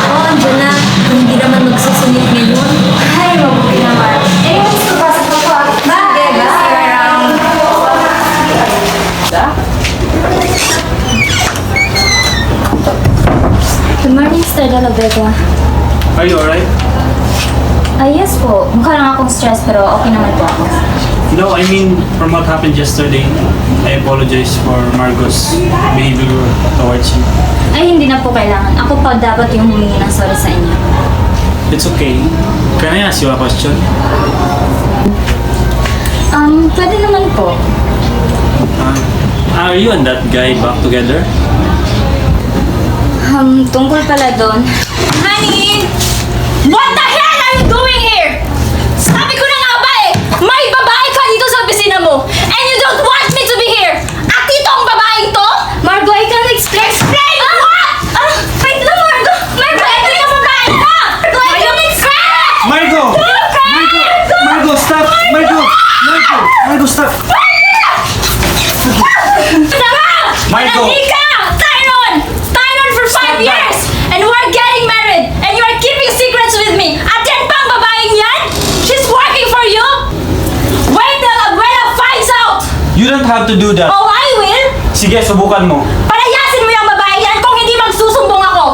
Speaker 4: Oh, andyan na. Hindi naman magsusunod ngayon. Ay, mabuti naman. Eh, gusto ko pasok ako. Bye. See you around. Good morning, Mr. De La Vega.
Speaker 5: Are you alright?
Speaker 4: Yes po. Mukha lang akong stress pero okay naman po ako.
Speaker 5: No, I mean, from what happened yesterday, I apologize for Margot's behavior towards you.
Speaker 4: Ay, hindi na po kailangan. Ako pa dapat yung humingi ng sorry sa inyo.
Speaker 5: It's okay. Can I ask you a question?
Speaker 4: Pwede naman po.
Speaker 5: Are you and that guy back together?
Speaker 1: Tungkol pala doon.
Speaker 2: Honey! What the hell are you doing here? Sabi ko na nga ba eh, may babae ka dito sa opisina mo and you don't want me to be here! At ito ang babaeng to?
Speaker 1: Margo, I can explain.
Speaker 2: Explain what? Wait lang, Margo! Margo, ito yung babae ka! Margo, I can explain!
Speaker 5: Margo! Margo, stop! Margo, stop! Margo!
Speaker 2: Ika! Tyron for 5 years! And we're getting married! And you are keeping secrets with me! At yan pa ang babaeng yan? She's working for you? Wait till Abuela finds out!
Speaker 5: You don't have to do that.
Speaker 2: Oh, I will!
Speaker 5: Sige, subukan mo.
Speaker 2: Palayasin mo yung babae yan kung hindi magsusumbong ako!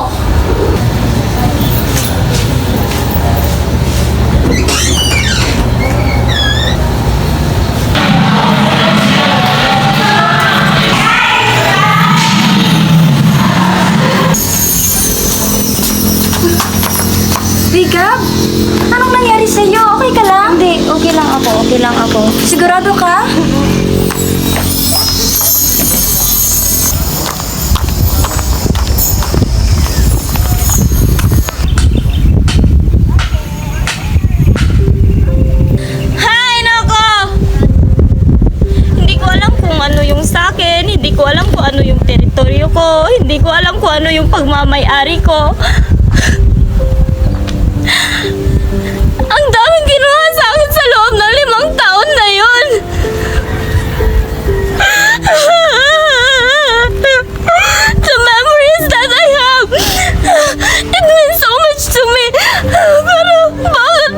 Speaker 8: Jacob? Anong nangyari sa'yo? Okay ka lang?
Speaker 4: Hindi, okay lang ako.
Speaker 8: Sigurado ka?
Speaker 2: Hay, nako! Hindi ko alam kung ano yung sa akin, hindi ko alam kung ano yung teritoryo ko, hindi ko alam kung ano yung pagmamay-ari ko. Ang daming ginawa sa akin sa loob ng 5 taon na yun. The memories that I have, it means so much to me. Pero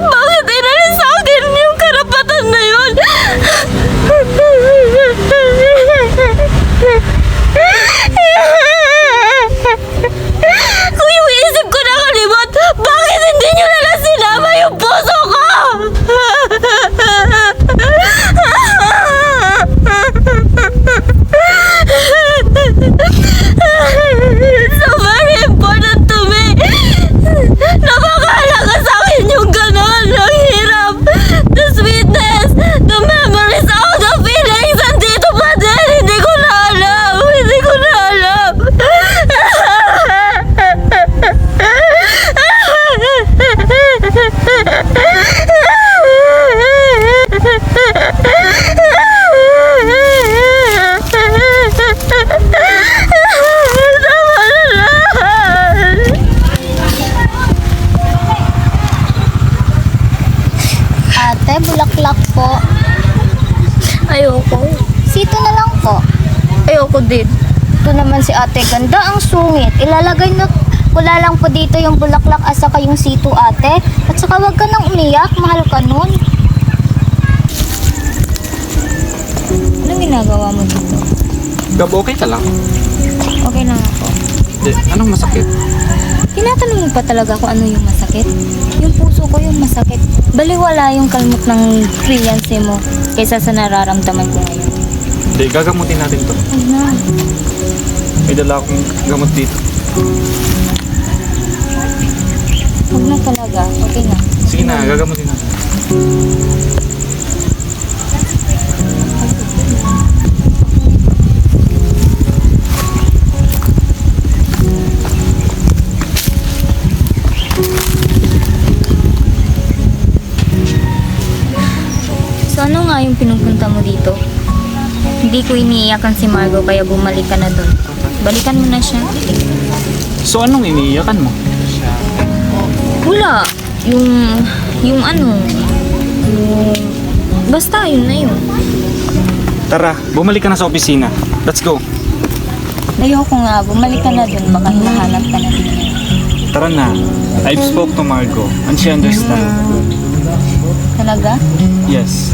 Speaker 2: bakit inalis sa akin yung karapatan na yun? Kung yung isip ko nakalimot, bakit hindi nyo nalang sinama yung puso ko? It's so very important to me. Napakahalaga sa akin yung ganon, ang hirap, the sweetness, the memories, all the feelings, andito pa din. Hindi ko na alam.
Speaker 8: Ate, bulaklak po.
Speaker 2: Ayoko.
Speaker 8: Sito na lang po.
Speaker 2: Ayoko din.
Speaker 8: Ito naman si ate, ganda ang sungit. Ilalagay na wala lang po dito yung bulaklak at saka yung sito ate. At saka wag ka nang umiyak, mahal ka nun.
Speaker 4: Anong ginagawa mo dito?
Speaker 9: Gab, okay ka lang?
Speaker 4: Okay lang ako.
Speaker 9: Anong masakit?
Speaker 4: Tinatanong mo pa talaga kung ano yung masakit? Yung puso ko yung masakit. Baliwala yung kalmot ng fiancé mo kaysa sa nararamdaman ko ngayon.
Speaker 9: Hindi, gagamutin natin to.
Speaker 4: Ano?
Speaker 9: May dala akong gamot dito.
Speaker 4: Huwag na talaga. Okay na.
Speaker 9: Sige na, gagamutin natin.
Speaker 4: So ano nga yung pinupunta mo dito? Hindi ko iniiyakan si Margo kaya bumalik ka na doon. Balikan mo na siya.
Speaker 9: So anong iniiyakan mo?
Speaker 4: Wala. Yung ano, basta yun na yun.
Speaker 9: Tara, bumalik ka na sa opisina. Let's go.
Speaker 4: Ayoko nga, bumalik ka na doon. Baka hinahanap ka na din.
Speaker 9: Tara na. I've spoke to Margo and she understand.
Speaker 4: Talaga?
Speaker 9: Yes.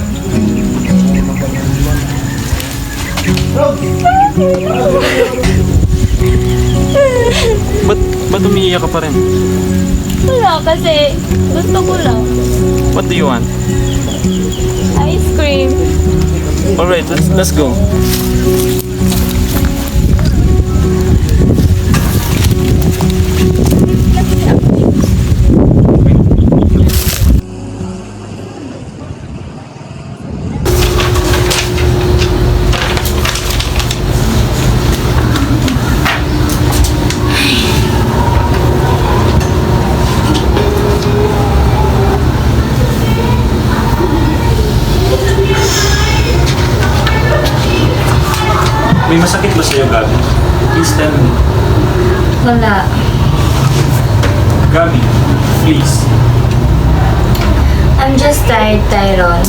Speaker 9: Ba't umiiyak ka pa rin?
Speaker 2: Wala kasi gusto ko lang.
Speaker 9: What do you want?
Speaker 2: Ice cream.
Speaker 9: Alright, let's go.
Speaker 5: May masakit ba sa'yo, Gabi? Please tell me.
Speaker 4: Wala.
Speaker 5: Gabi, please.
Speaker 4: I'm just tired, Tyron.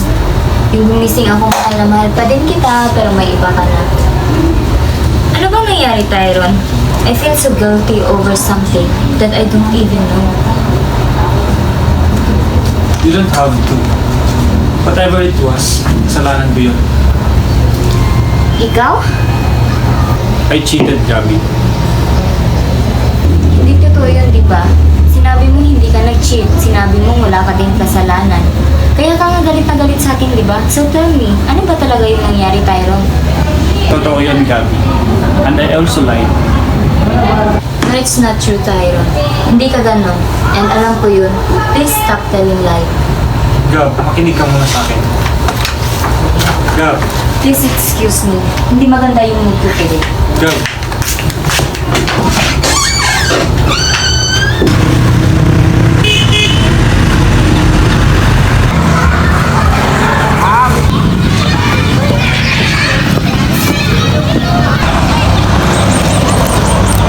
Speaker 4: Yung gumising ako, mahal na mahal pa din kita, pero may iba ka na. Ano bang nangyari, Tyron? I feel so guilty over something that I don't even know.
Speaker 5: You don't have to. Whatever it was, kasalanan ko yun.
Speaker 4: Ikaw?
Speaker 5: I cheated, Gabi.
Speaker 4: Hindi totoo yun, di ba? Sinabi mo hindi ka nag-cheat. Sinabi mo wala ka din kasalanan. Kaya ka nga galit na galit sa akin, di ba? So tell me, ano ba talaga yung nangyari, Tyron?
Speaker 5: Totoo yun, Gabi. And I also lied.
Speaker 4: No, it's not true, Tyron. Hindi ka ganon. And alam ko yun. Please stop telling lie.
Speaker 5: Gab, makinig ka muna sa akin. Gab,
Speaker 4: Please excuse me. Hindi maganda yung magpupilit.
Speaker 5: Gab.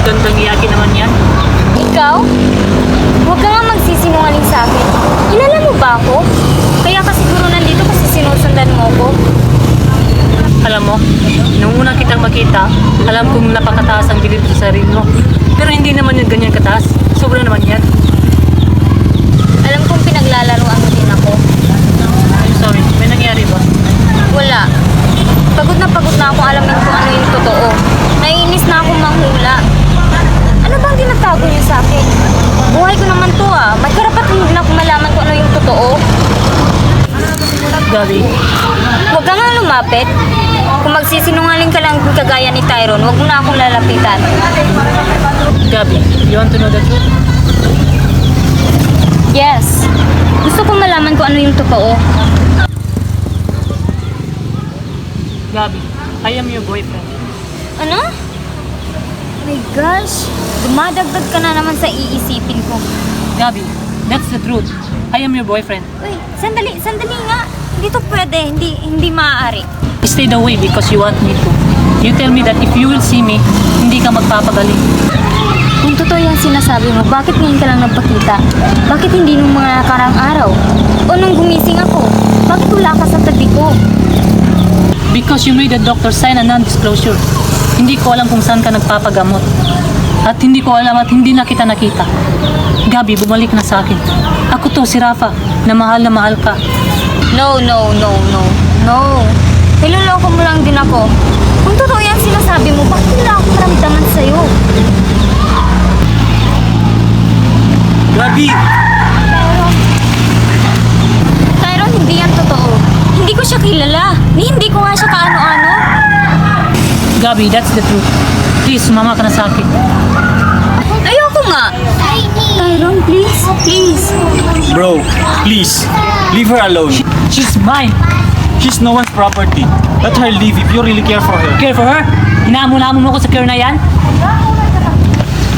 Speaker 7: Gandang iyakin naman yan.
Speaker 1: Ikaw? Huwag ka nga magsisinungaling sa akin. Kilala mo ba ako? Kaya ka siguro nandito kasi sinusundan mo ko.
Speaker 7: Alam mo, nung unang kitang makita, alam kong napakataas ang bilib sa sarili mo. Pero hindi naman yun ganyan kataas. Sobra naman yan.
Speaker 1: Alam kong pinaglalaroan mo din ako.
Speaker 7: I'm sorry, may nangyari ba?
Speaker 1: Wala. Pagod na akong alamin kung ano yung totoo. Naiinis na akong manghula. Ano bang tinatago niyo sa akin? Buhay ko naman to ah. May karapatan din ako malaman kung ano yung totoo.
Speaker 7: Gabi,
Speaker 1: Huwag ka nga lumapit. Kung magsisinungaling ka lang kagaya ni Tyron, huwag mo na akong lalapitan.
Speaker 7: Gabi, you want to know the truth?
Speaker 1: Yes. Gusto ko malaman kung ano yung totoo.
Speaker 7: Gabi, I am your boyfriend.
Speaker 1: Ano? My gosh. Dumadagdag ka na naman sa iisipin ko.
Speaker 7: Gabi, that's the truth. I am your boyfriend.
Speaker 1: Uy, sandali nga. Hindi to pwede. Hindi maaari.
Speaker 7: I stayed away because you want me to. You tell me that if you will see me, hindi ka magpapagaling.
Speaker 1: Kung totoo yung sinasabi mo, bakit ngayon ka lang nagpakita? Bakit hindi nung mga nakarang araw? O nung gumising ako? Bakit wala ka sa tabi ko?
Speaker 7: Because you made the doctor sign a non-disclosure. Hindi ko alam kung saan ka nagpapagamot. At hindi ko alam at hindi na kita nakita. Gabi, bumalik na sa akin. Ako to, si Rafa, na mahal ka.
Speaker 1: No. Niloloko mo lang din ako. Kung totoo yung sinasabi mo, bakit wala akong maramdaman sa'yo?
Speaker 5: Gabi!
Speaker 1: Tyron, hindi yan totoo. Hindi ko siya kilala. Hindi ko nga siya kaano-ano.
Speaker 7: Gabi, that's the truth. Please, sumama ka na sa akin.
Speaker 1: Ayoko nga. Tyron, please.
Speaker 5: Bro, please. Leave her alone.
Speaker 7: She's mine.
Speaker 5: She's no one's property. Let her leave if you really care for her.
Speaker 7: Care for her? Hinahamon-hamon mo ko sa care na yan?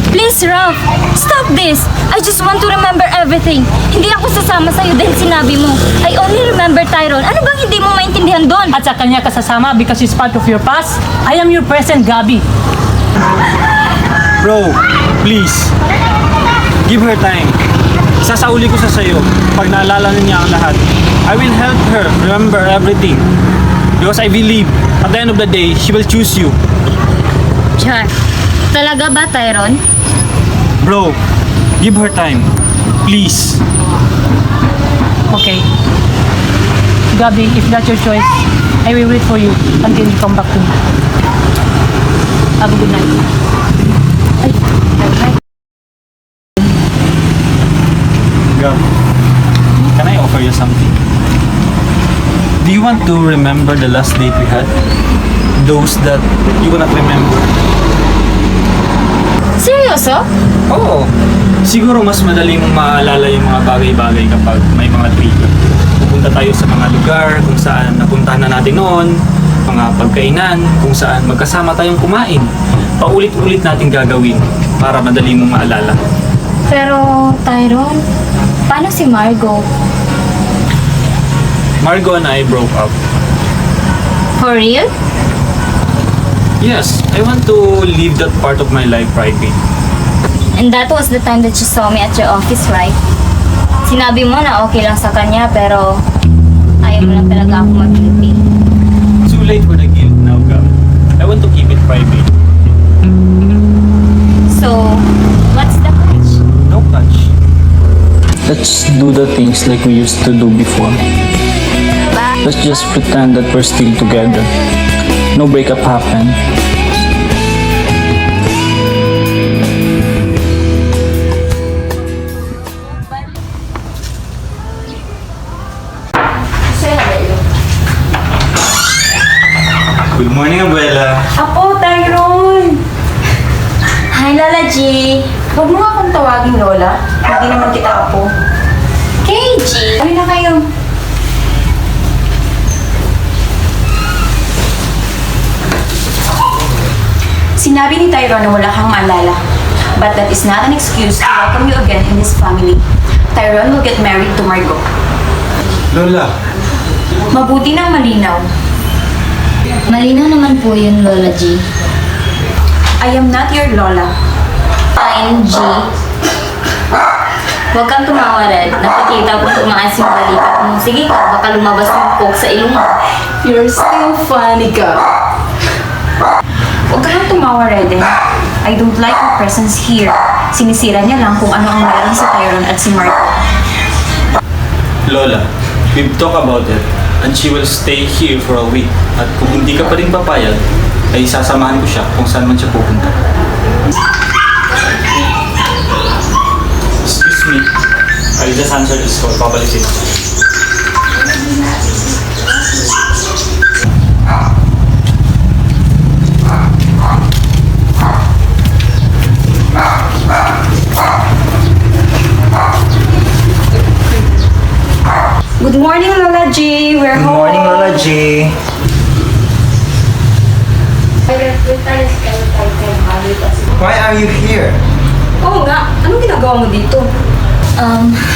Speaker 1: Please, Ralph. Stop this. I just want to remember everything. Hindi ako sasama sa'yo dahil sinabi mo. I only remember Tyron. Ano bang hindi mo maintindihan doon?
Speaker 7: At sa kanya ka sasama because she's part of your past? I am your present, Gabi.
Speaker 5: Bro, please. Give her time. Sasauli ko sa sayo pag naalala na niya ang lahat. I will help her remember everything. Because I believe, at the end of the day, she will choose you.
Speaker 1: Char. Talaga ba, Tyron?
Speaker 5: Bro, give her time. Please.
Speaker 7: Okay. Gabi, if that's your choice, I will wait for you until you come back to me. Have a good night.
Speaker 5: Gab, can I offer you something? Do you want to remember the last date we had? Those that you cannot remember?
Speaker 1: Seryoso?
Speaker 5: Oo. Siguro mas madali mong maaalala yung mga bagay-bagay kapag may mga trigger. Pupunta tayo sa mga lugar kung saan napuntahan na natin noon, mga pagkainan, kung saan magkasama tayong kumain. Paulit-ulit natin gagawin para madali mong maalala.
Speaker 1: Pero, Tyron, paano si Margo?
Speaker 5: Margo and I broke up.
Speaker 1: For real?
Speaker 5: Yes, I want to leave that part of my life private.
Speaker 1: And that was the time that you saw me at your office, right? Sinabi mo na okay lang sa kanya, pero ayaw mo lang talaga ako mag-guilty.
Speaker 5: Too late for the guilt now, Gab. I want to keep it private.
Speaker 1: So, what's the catch?
Speaker 5: No catch.
Speaker 9: Let's do the things like we used to do before. Let's just pretend that we're still together. No breakup happened.
Speaker 5: Good morning, Abuela.
Speaker 2: Apo, Tyrone!
Speaker 1: Hi, Lola G.
Speaker 2: Huwag mo nga akong tawagin, Lola. Hindi naman kita apo.
Speaker 1: KG.
Speaker 2: Ano na kayo? Sinabi ni Tyrone na wala kang maalala. But that is not an excuse to welcome you again in this family. Tyrone will get married to Margot.
Speaker 5: Lola,
Speaker 2: Mabuti nang malinaw.
Speaker 1: Malinaw naman po yun, Lola G.
Speaker 2: I am not your Lola.
Speaker 1: Fine, G. Huwag kang tumawa, Red. Nakikita ko tumaas yung balikat mo. Sige ka, baka lumabas yung coke sa ilong mo.
Speaker 2: You're still funny, ka. Huwag ka lang tumawa, Reden. I don't like your presence here. Sinisira niya lang kung ano ang meron sa Tyrone at si Marco.
Speaker 5: Lola, we've talked about it and she will stay here for a week. At kung hindi ka pa rin papayag, ay sasamahan ko siya kung saan man siya pupunta. Excuse me. I'll just answer this call. Papalisin.
Speaker 2: Good morning, Lola G. We're home.
Speaker 10: Morning, Lola G. Why are you here?
Speaker 2: Oo nga. Anong ginagawa mo dito?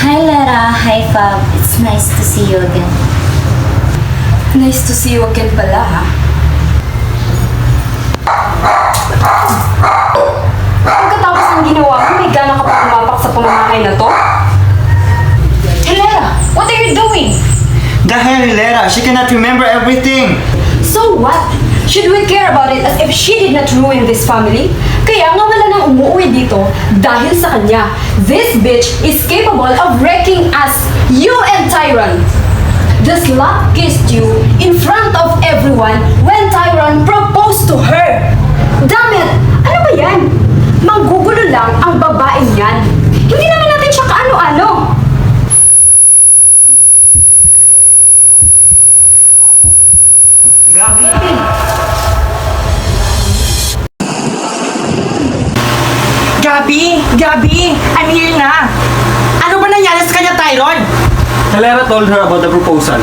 Speaker 1: Hi, Lara. Hi, Fab. It's nice to see you again.
Speaker 2: Nice to see you again pala, ha? Pagkatapos ng ginawa mo, may gana ka pa tumapak sa pamamahay na to? Helena, what are you doing?
Speaker 10: Dahil Lera, she cannot remember everything.
Speaker 2: So what? Should we care about it as if she did not ruin this family? Kaya nga wala nang umuwi dito dahil sa kanya. This bitch is capable of wrecking us, you and Tyrone. The slut kissed you in front of everyone when Tyrone proposed to her. Damn it! Ano ba yan? Manggugulo lang ang babaeng yan. Hindi naman natin siya kaano-ano.
Speaker 3: Gabi! Gabi! I'm here na! Ano ba nangyari sa kanya, Tyrone?
Speaker 5: Helera told her about the proposal.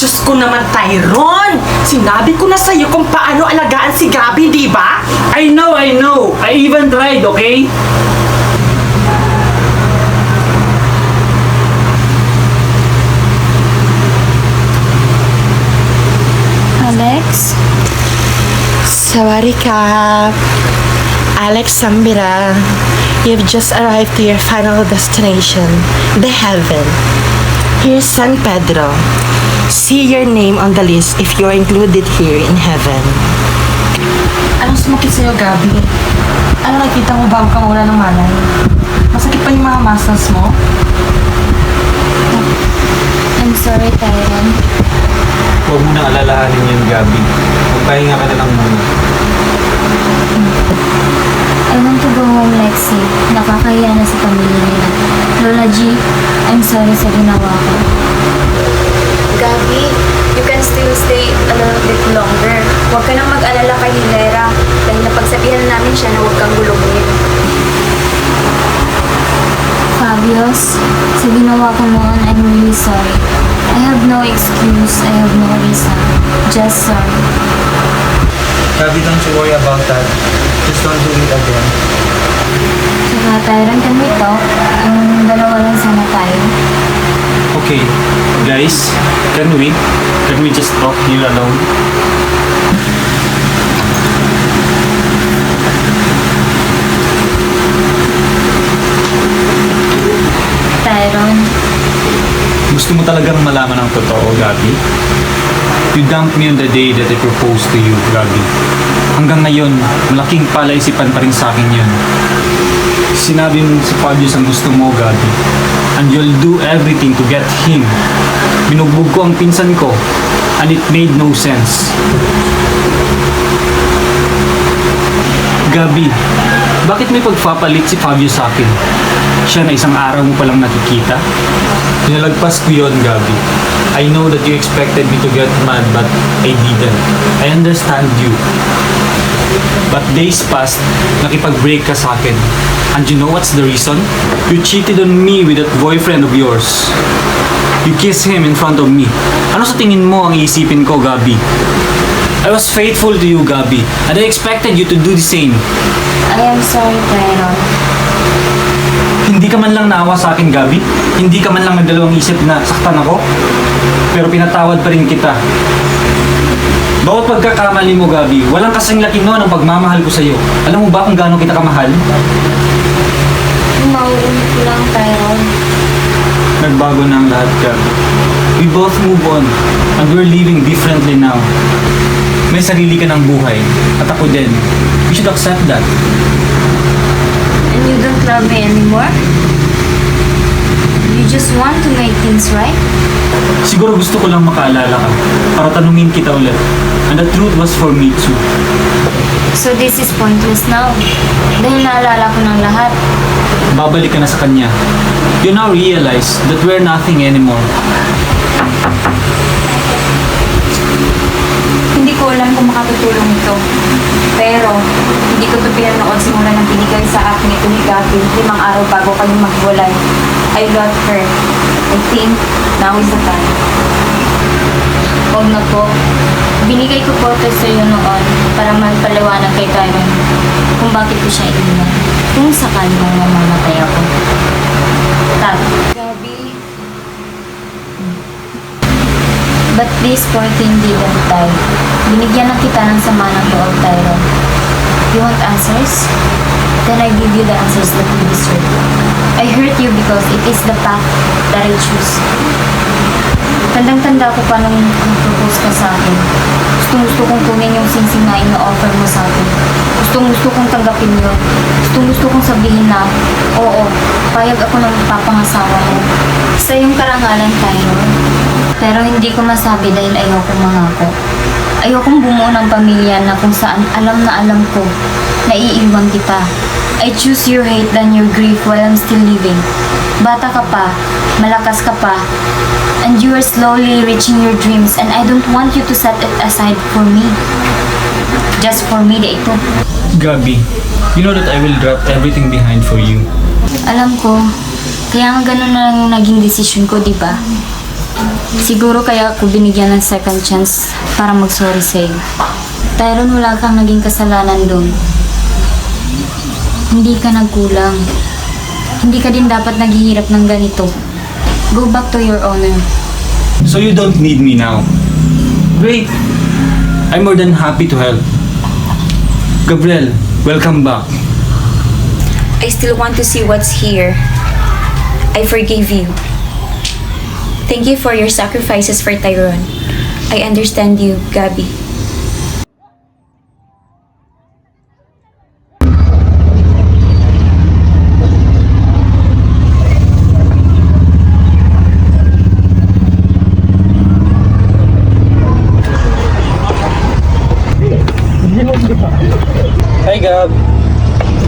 Speaker 3: Diyos ko naman, Tyrone! Sinabi ko na sa'yo kung paano alagaan si Gabi, di ba?
Speaker 5: I know! I even tried, okay?
Speaker 1: Alex?
Speaker 3: Sawadika! Alex Sambira, you've just arrived to your final destination, the heaven. Here's San Pedro. See your name on the list if you're included here in heaven. Anong sumakit sa'yo, Gabi? Ano nakita mo bago ka mawala ng malay? Masakit pa yung mga muscles mo?
Speaker 1: I'm sorry, Tyrone.
Speaker 5: Huwag mo nang alalahanin yun, Gabi. Magpahinga ka na lang muna.
Speaker 1: I want to go home, Lexi. Nakakahiya na sa pamilya nila. Lola G, I'm sorry sa ginawa ko.
Speaker 8: Gabi, you can still stay a little bit longer. Huwag ka nang mag-alala kay Hilera dahil napagsabihan namin siya na huwag kang gulungin.
Speaker 1: Fabius, sa ginawa ko noon, I'm really sorry. I have no excuse. I have no reason. Just sorry.
Speaker 10: Gabi, don't you worry about that. Just don't do it again.
Speaker 1: Saka, Tyrone, can we talk? Yung dalawa lang sana tayo.
Speaker 5: Okay, guys, can we just talk here alone? Gusto mo talagang malaman ang totoo, Gabi? You dumped me on the day that I proposed to you, Gabi. Hanggang ngayon, malaking palaisipan pa rin sa akin yun. Sinabi mo si Fabius ang gusto mo, Gabi. And you'll do everything to get him. Binugbog ko ang pinsan ko, and it made no sense. Gabi, bakit may pagpapalit si Fabio sa akin? Siya na isang araw mo palang nakikita? Pinalagpas ko yun, Gabi. I know that you expected me to get mad, but I didn't. I understand you. But days passed, nakipag-break ka sa akin. And you know what's the reason? You cheated on me with that boyfriend of yours. You kissed him in front of me. Ano sa tingin mo ang iisipin ko, Gabi? I was faithful to you, Gabi, and I expected you to do the same.
Speaker 4: I am sorry, Tyron.
Speaker 5: Hindi ka man lang naawa sa akin, Gabi. Hindi ka man lang nagdalawang isip na saktan ako. Pero pinatawad pa rin kita. Bawat pagkakamali mo, Gabi, walang kasing laki noon ang pagmamahal ko sa'yo. Alam mo ba kung gaano kita kamahal?
Speaker 4: Mauulit ko lang, Tyron.
Speaker 5: Nagbago na ang lahat, Gabi. We both move on, and we're living differently now. May sarili ka ng buhay, at ako din. You should accept that.
Speaker 4: And you don't love me anymore? You just want to make things right?
Speaker 5: Siguro gusto ko lang makaalala ka, para tanungin kita ulit. And the truth was for me too.
Speaker 4: So this is pointless now. Dahil naalala ko ng lahat.
Speaker 5: Babalik ka na sa kanya. You now realize that we're nothing anymore.
Speaker 1: Hindi ko alam kung makatutulong ito. Pero, hindi ko ito pinanood simula ng binigay sa akin ito ni Gabi 5 araw bago kami magwalay. I love her. I think now is the time.
Speaker 4: Huwag na po. Binigay ko po ito sa iyo noon para magpaliwanag kay Tyron kung bakit ko siya iniwan. Kung sakali mong mamamatay ako. Gabi. But this poor thing didn't die. Binigyan na kita ng sama ng loob, Tyron. You want answers? Then I give you the answers that you deserve. I hurt you because it is the path that I choose. Tandang-tanda ko pa nung nag-propose ka sa akin. Gustong-gusto kong kunin yung singsing na ino-offer mo sa akin. Gustong-gusto kong tanggapin yun. Gustong-gusto kong sabihin na, oo, payag ako ng papangasawa mo. Sa iyong karangalan, Tyron. Pero hindi ko masabi dahil ayokong mangako. Ayokong bumuo ng pamilya na kung saan alam na alam ko na iiwan kita. I choose your hate than your grief while I'm still living. Bata ka pa, malakas ka pa, and you are slowly reaching your dreams and I don't want you to set it aside for me. Just for me, ito.
Speaker 5: Gabi, you know that I will drop everything behind for you.
Speaker 4: Alam ko, kaya nga ganun na lang yung naging desisyon ko, di ba? Siguro kaya ako binigyan ng second chance para mag-sorry sa'yo. Tyron, wala kang naging kasalanan doon. Hindi ka nagkulang. Hindi ka din dapat naghihirap ng ganito. Go back to your owner.
Speaker 5: So you don't need me now. Great! I'm more than happy to help. Gabriel, welcome back.
Speaker 2: I still want to see what's here. I forgive you. Thank you for your sacrifices for Tyron. I understand you, Gabi.
Speaker 5: Hi Gab!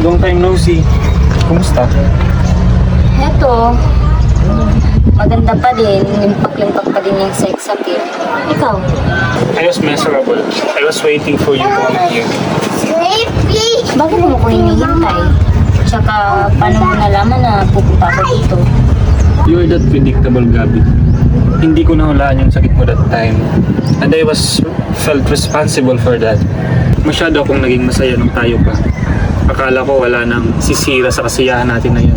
Speaker 5: Long time no see. Kumusta?
Speaker 4: Eto, maganda pa din. Limpak-limpak pa din yung sex appeal. Ikaw?
Speaker 5: I was miserable. I was waiting for you to come here.
Speaker 4: Bakit mo ko hinihintay? Tsaka, paano mo nalaman na pupunta ako dito?
Speaker 5: You're that predictable, Gabi. Hindi ko nahulaan yung sakit mo that time. And I felt responsible for that. Masyado akong naging masaya nung tayo pa. Akala ko wala nang sisira sa kasiyahan natin na yun.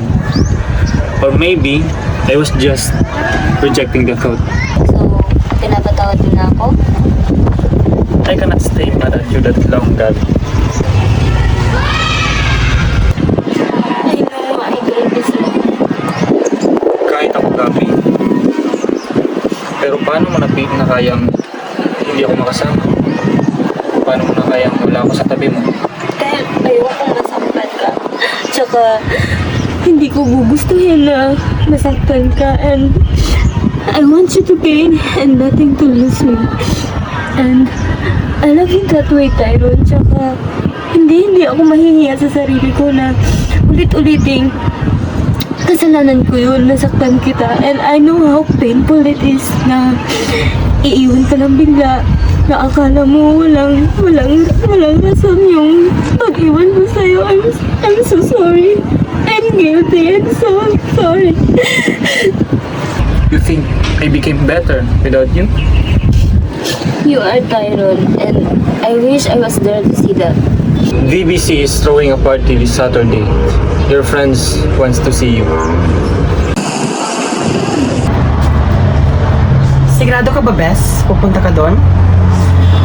Speaker 5: Or maybe, I was just rejecting the thought.
Speaker 4: So, pinapatawad mo na ako?
Speaker 5: I cannot stay mad at you that long, Gabi.
Speaker 4: I know, I did this long.
Speaker 5: Kahit ako, Gabi.
Speaker 10: Pero paano mo na kayang hindi ako makasama? Paano mo na kayang wala ako sa tabi mo?
Speaker 1: Dahil ayokong masaktan ka. Tsaka, hindi ko gugustuhin na masaktan ka. And I want you to gain and nothing to lose me. And I love you that way, Tyrone. Tsaka, hindi ako mahihiya sa sarili ko na ulit-uliting kasalanan ko yun, nasaktan kita. And I know how painful it is na iiwan ka lang bigla, na akala mo walang rason yung pag-iwan ko sa'yo. I'm so sorry. I'm guilty. I'm so sorry.
Speaker 10: You think I became better without you?
Speaker 1: You are Tyrone, and I wish I was there to see that.
Speaker 10: VBC is throwing a party this Saturday. Your friends wants to see you.
Speaker 3: Sigurado ka ba, Bes? Pupunta ka doon?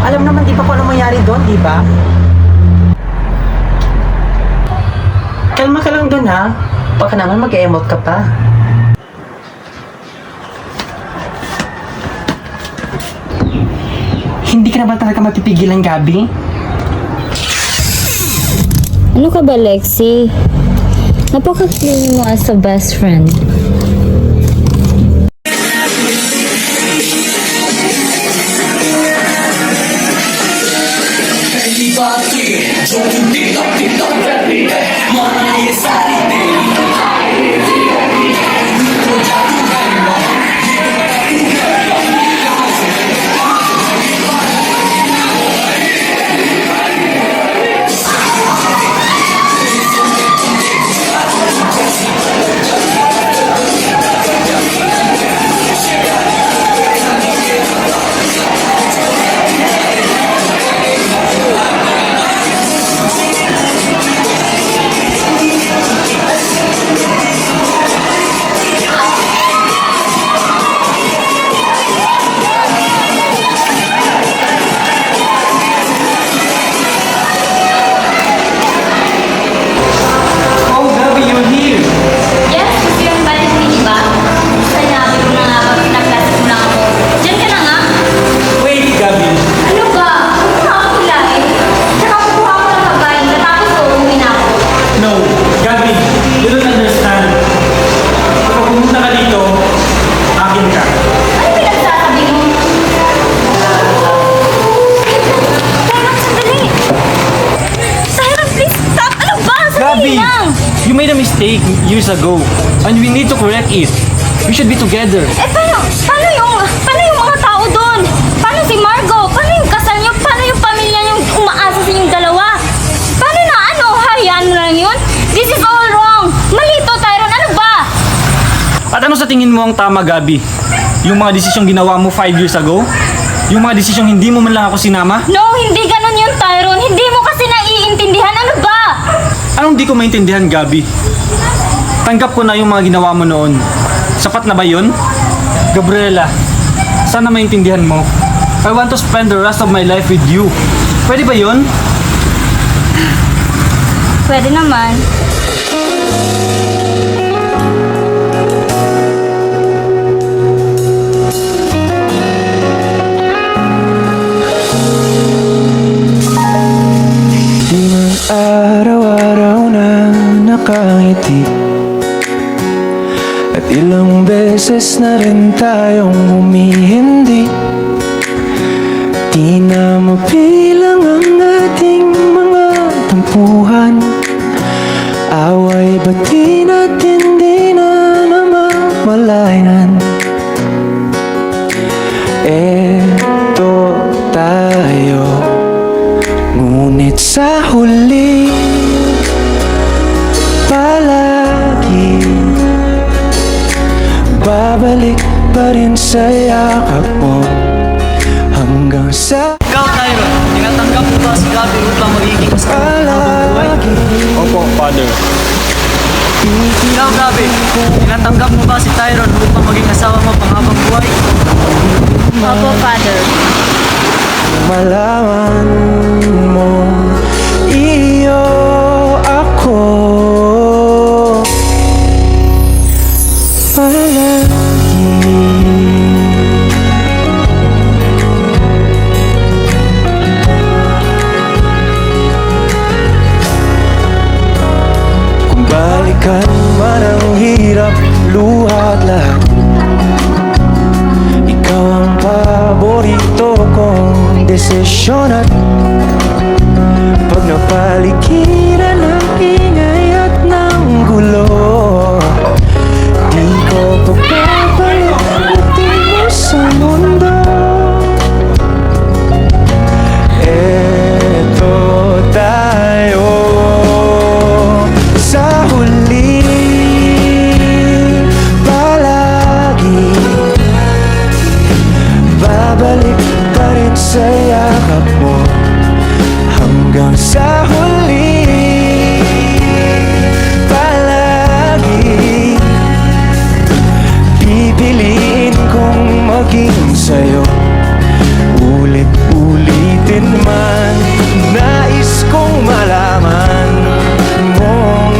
Speaker 3: Alam naman di pa kung ano mangyari doon, di ba? Kalma ka lang doon, ha? Baka naman mag-emote ka pa. Hindi ka na ba talaga mapipigilan, Gabi?
Speaker 4: Ano ka ba, Lexi? Napaka-clean mo as a best friend.
Speaker 10: Oh, Gabi, you're here!
Speaker 1: Yes, gusto yung balik ni Iba. Sinabi mo na nga, nag-class mo na ako. Diyan ka na nga.
Speaker 10: Wait, Gabi!
Speaker 1: Ano ba? Huwag mo na ako kulahin. Tsaka kukuha ko ng pagkain, natapos ko, umuwi na ako.
Speaker 5: No, Gabi, you don't understand. Kapag pumunta ka dito, akin ka.
Speaker 1: Ano pinagsasabi mo? Tyrone, sandali! Tyrone, please stop! Ano ba? Sandali
Speaker 5: Gabi,
Speaker 1: lang!
Speaker 5: you made a mistake years ago, and we need to correct it. We should be together.
Speaker 1: Eh, paano yung mga tao doon? Paano si Margo? Paano yung kasal niyo? Paano yung pamilya niyo umaasa sa inyong dalawa? Paano na hayaan mo lang yun? This is all wrong! Malito, Tyrone, ano ba?
Speaker 5: At ano sa tingin mo ang tama, Gabi? Yung mga desisyong ginawa mo 5 years ago? Yung mga desisyong hindi mo man lang ako sinama?
Speaker 1: No, hindi ganun yun, Tyrone. Hindi mo kasi naiintindihan. Ano ba?
Speaker 5: Anong di ko maintindihan, Gabi? Tanggap ko na yung mga ginawa mo noon. Sapat na ba yun? Gabriela, sana maintindihan mo. I want to spend the rest of my life with you. Pwede ba yun?
Speaker 1: Pwede naman.
Speaker 11: Di man araw-araw na nakangiti, at ilang beses na rin tayong humihindi. Di na mabilang ang ating mga tampuhan. Away ba't di natin di na namamalayan? Eto tayo, ngunit sa huli palagi babalik pa rin sa yakap mo hanggang sa
Speaker 9: Ikaw, Tyrone, tinatanggap mo ba si Gabi upang magiging
Speaker 11: palagi.
Speaker 5: Opo, Father.
Speaker 9: Ikaw, Gabi, tinatanggap mo ba si Tyrone upang maging asawa mo panghabang buhay?
Speaker 1: Opo, Father.
Speaker 11: Malaman mo iyo ako palagi. desisyon at pag napaligiran ng ingay at ng gulo, di ko pagpapalimutin mo sa mundo. Eto tayo sa huli, palagi babalik pa rin sa yakap mo hanggang sa huli. Palagi pipiliin kong maging sa'yo, ulit-ulitin man. Nais kong malaman mong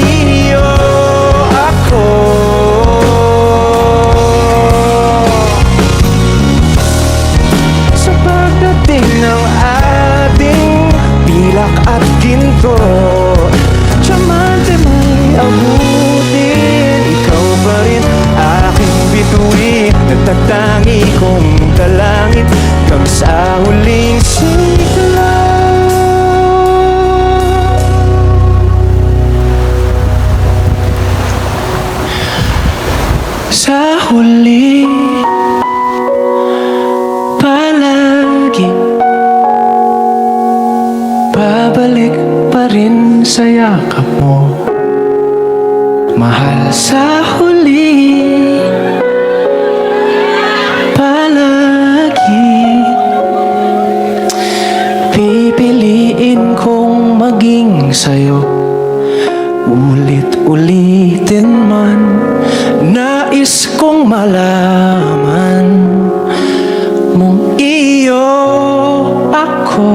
Speaker 11: iyo ako. Sa pagdating ng ating pilak at ginto, tiyamante may abutin, ikaw pa rin aking bituin. Nagtatangi kong dalangin hanggang sa huling sigla. Sa huli, palagi babalik pa rin sa yakap mo, mahal. Sa huli, palagi pipiliin kong maging sa'yo, ulit-ulitin man. Nais kong malaman mong iyo ako.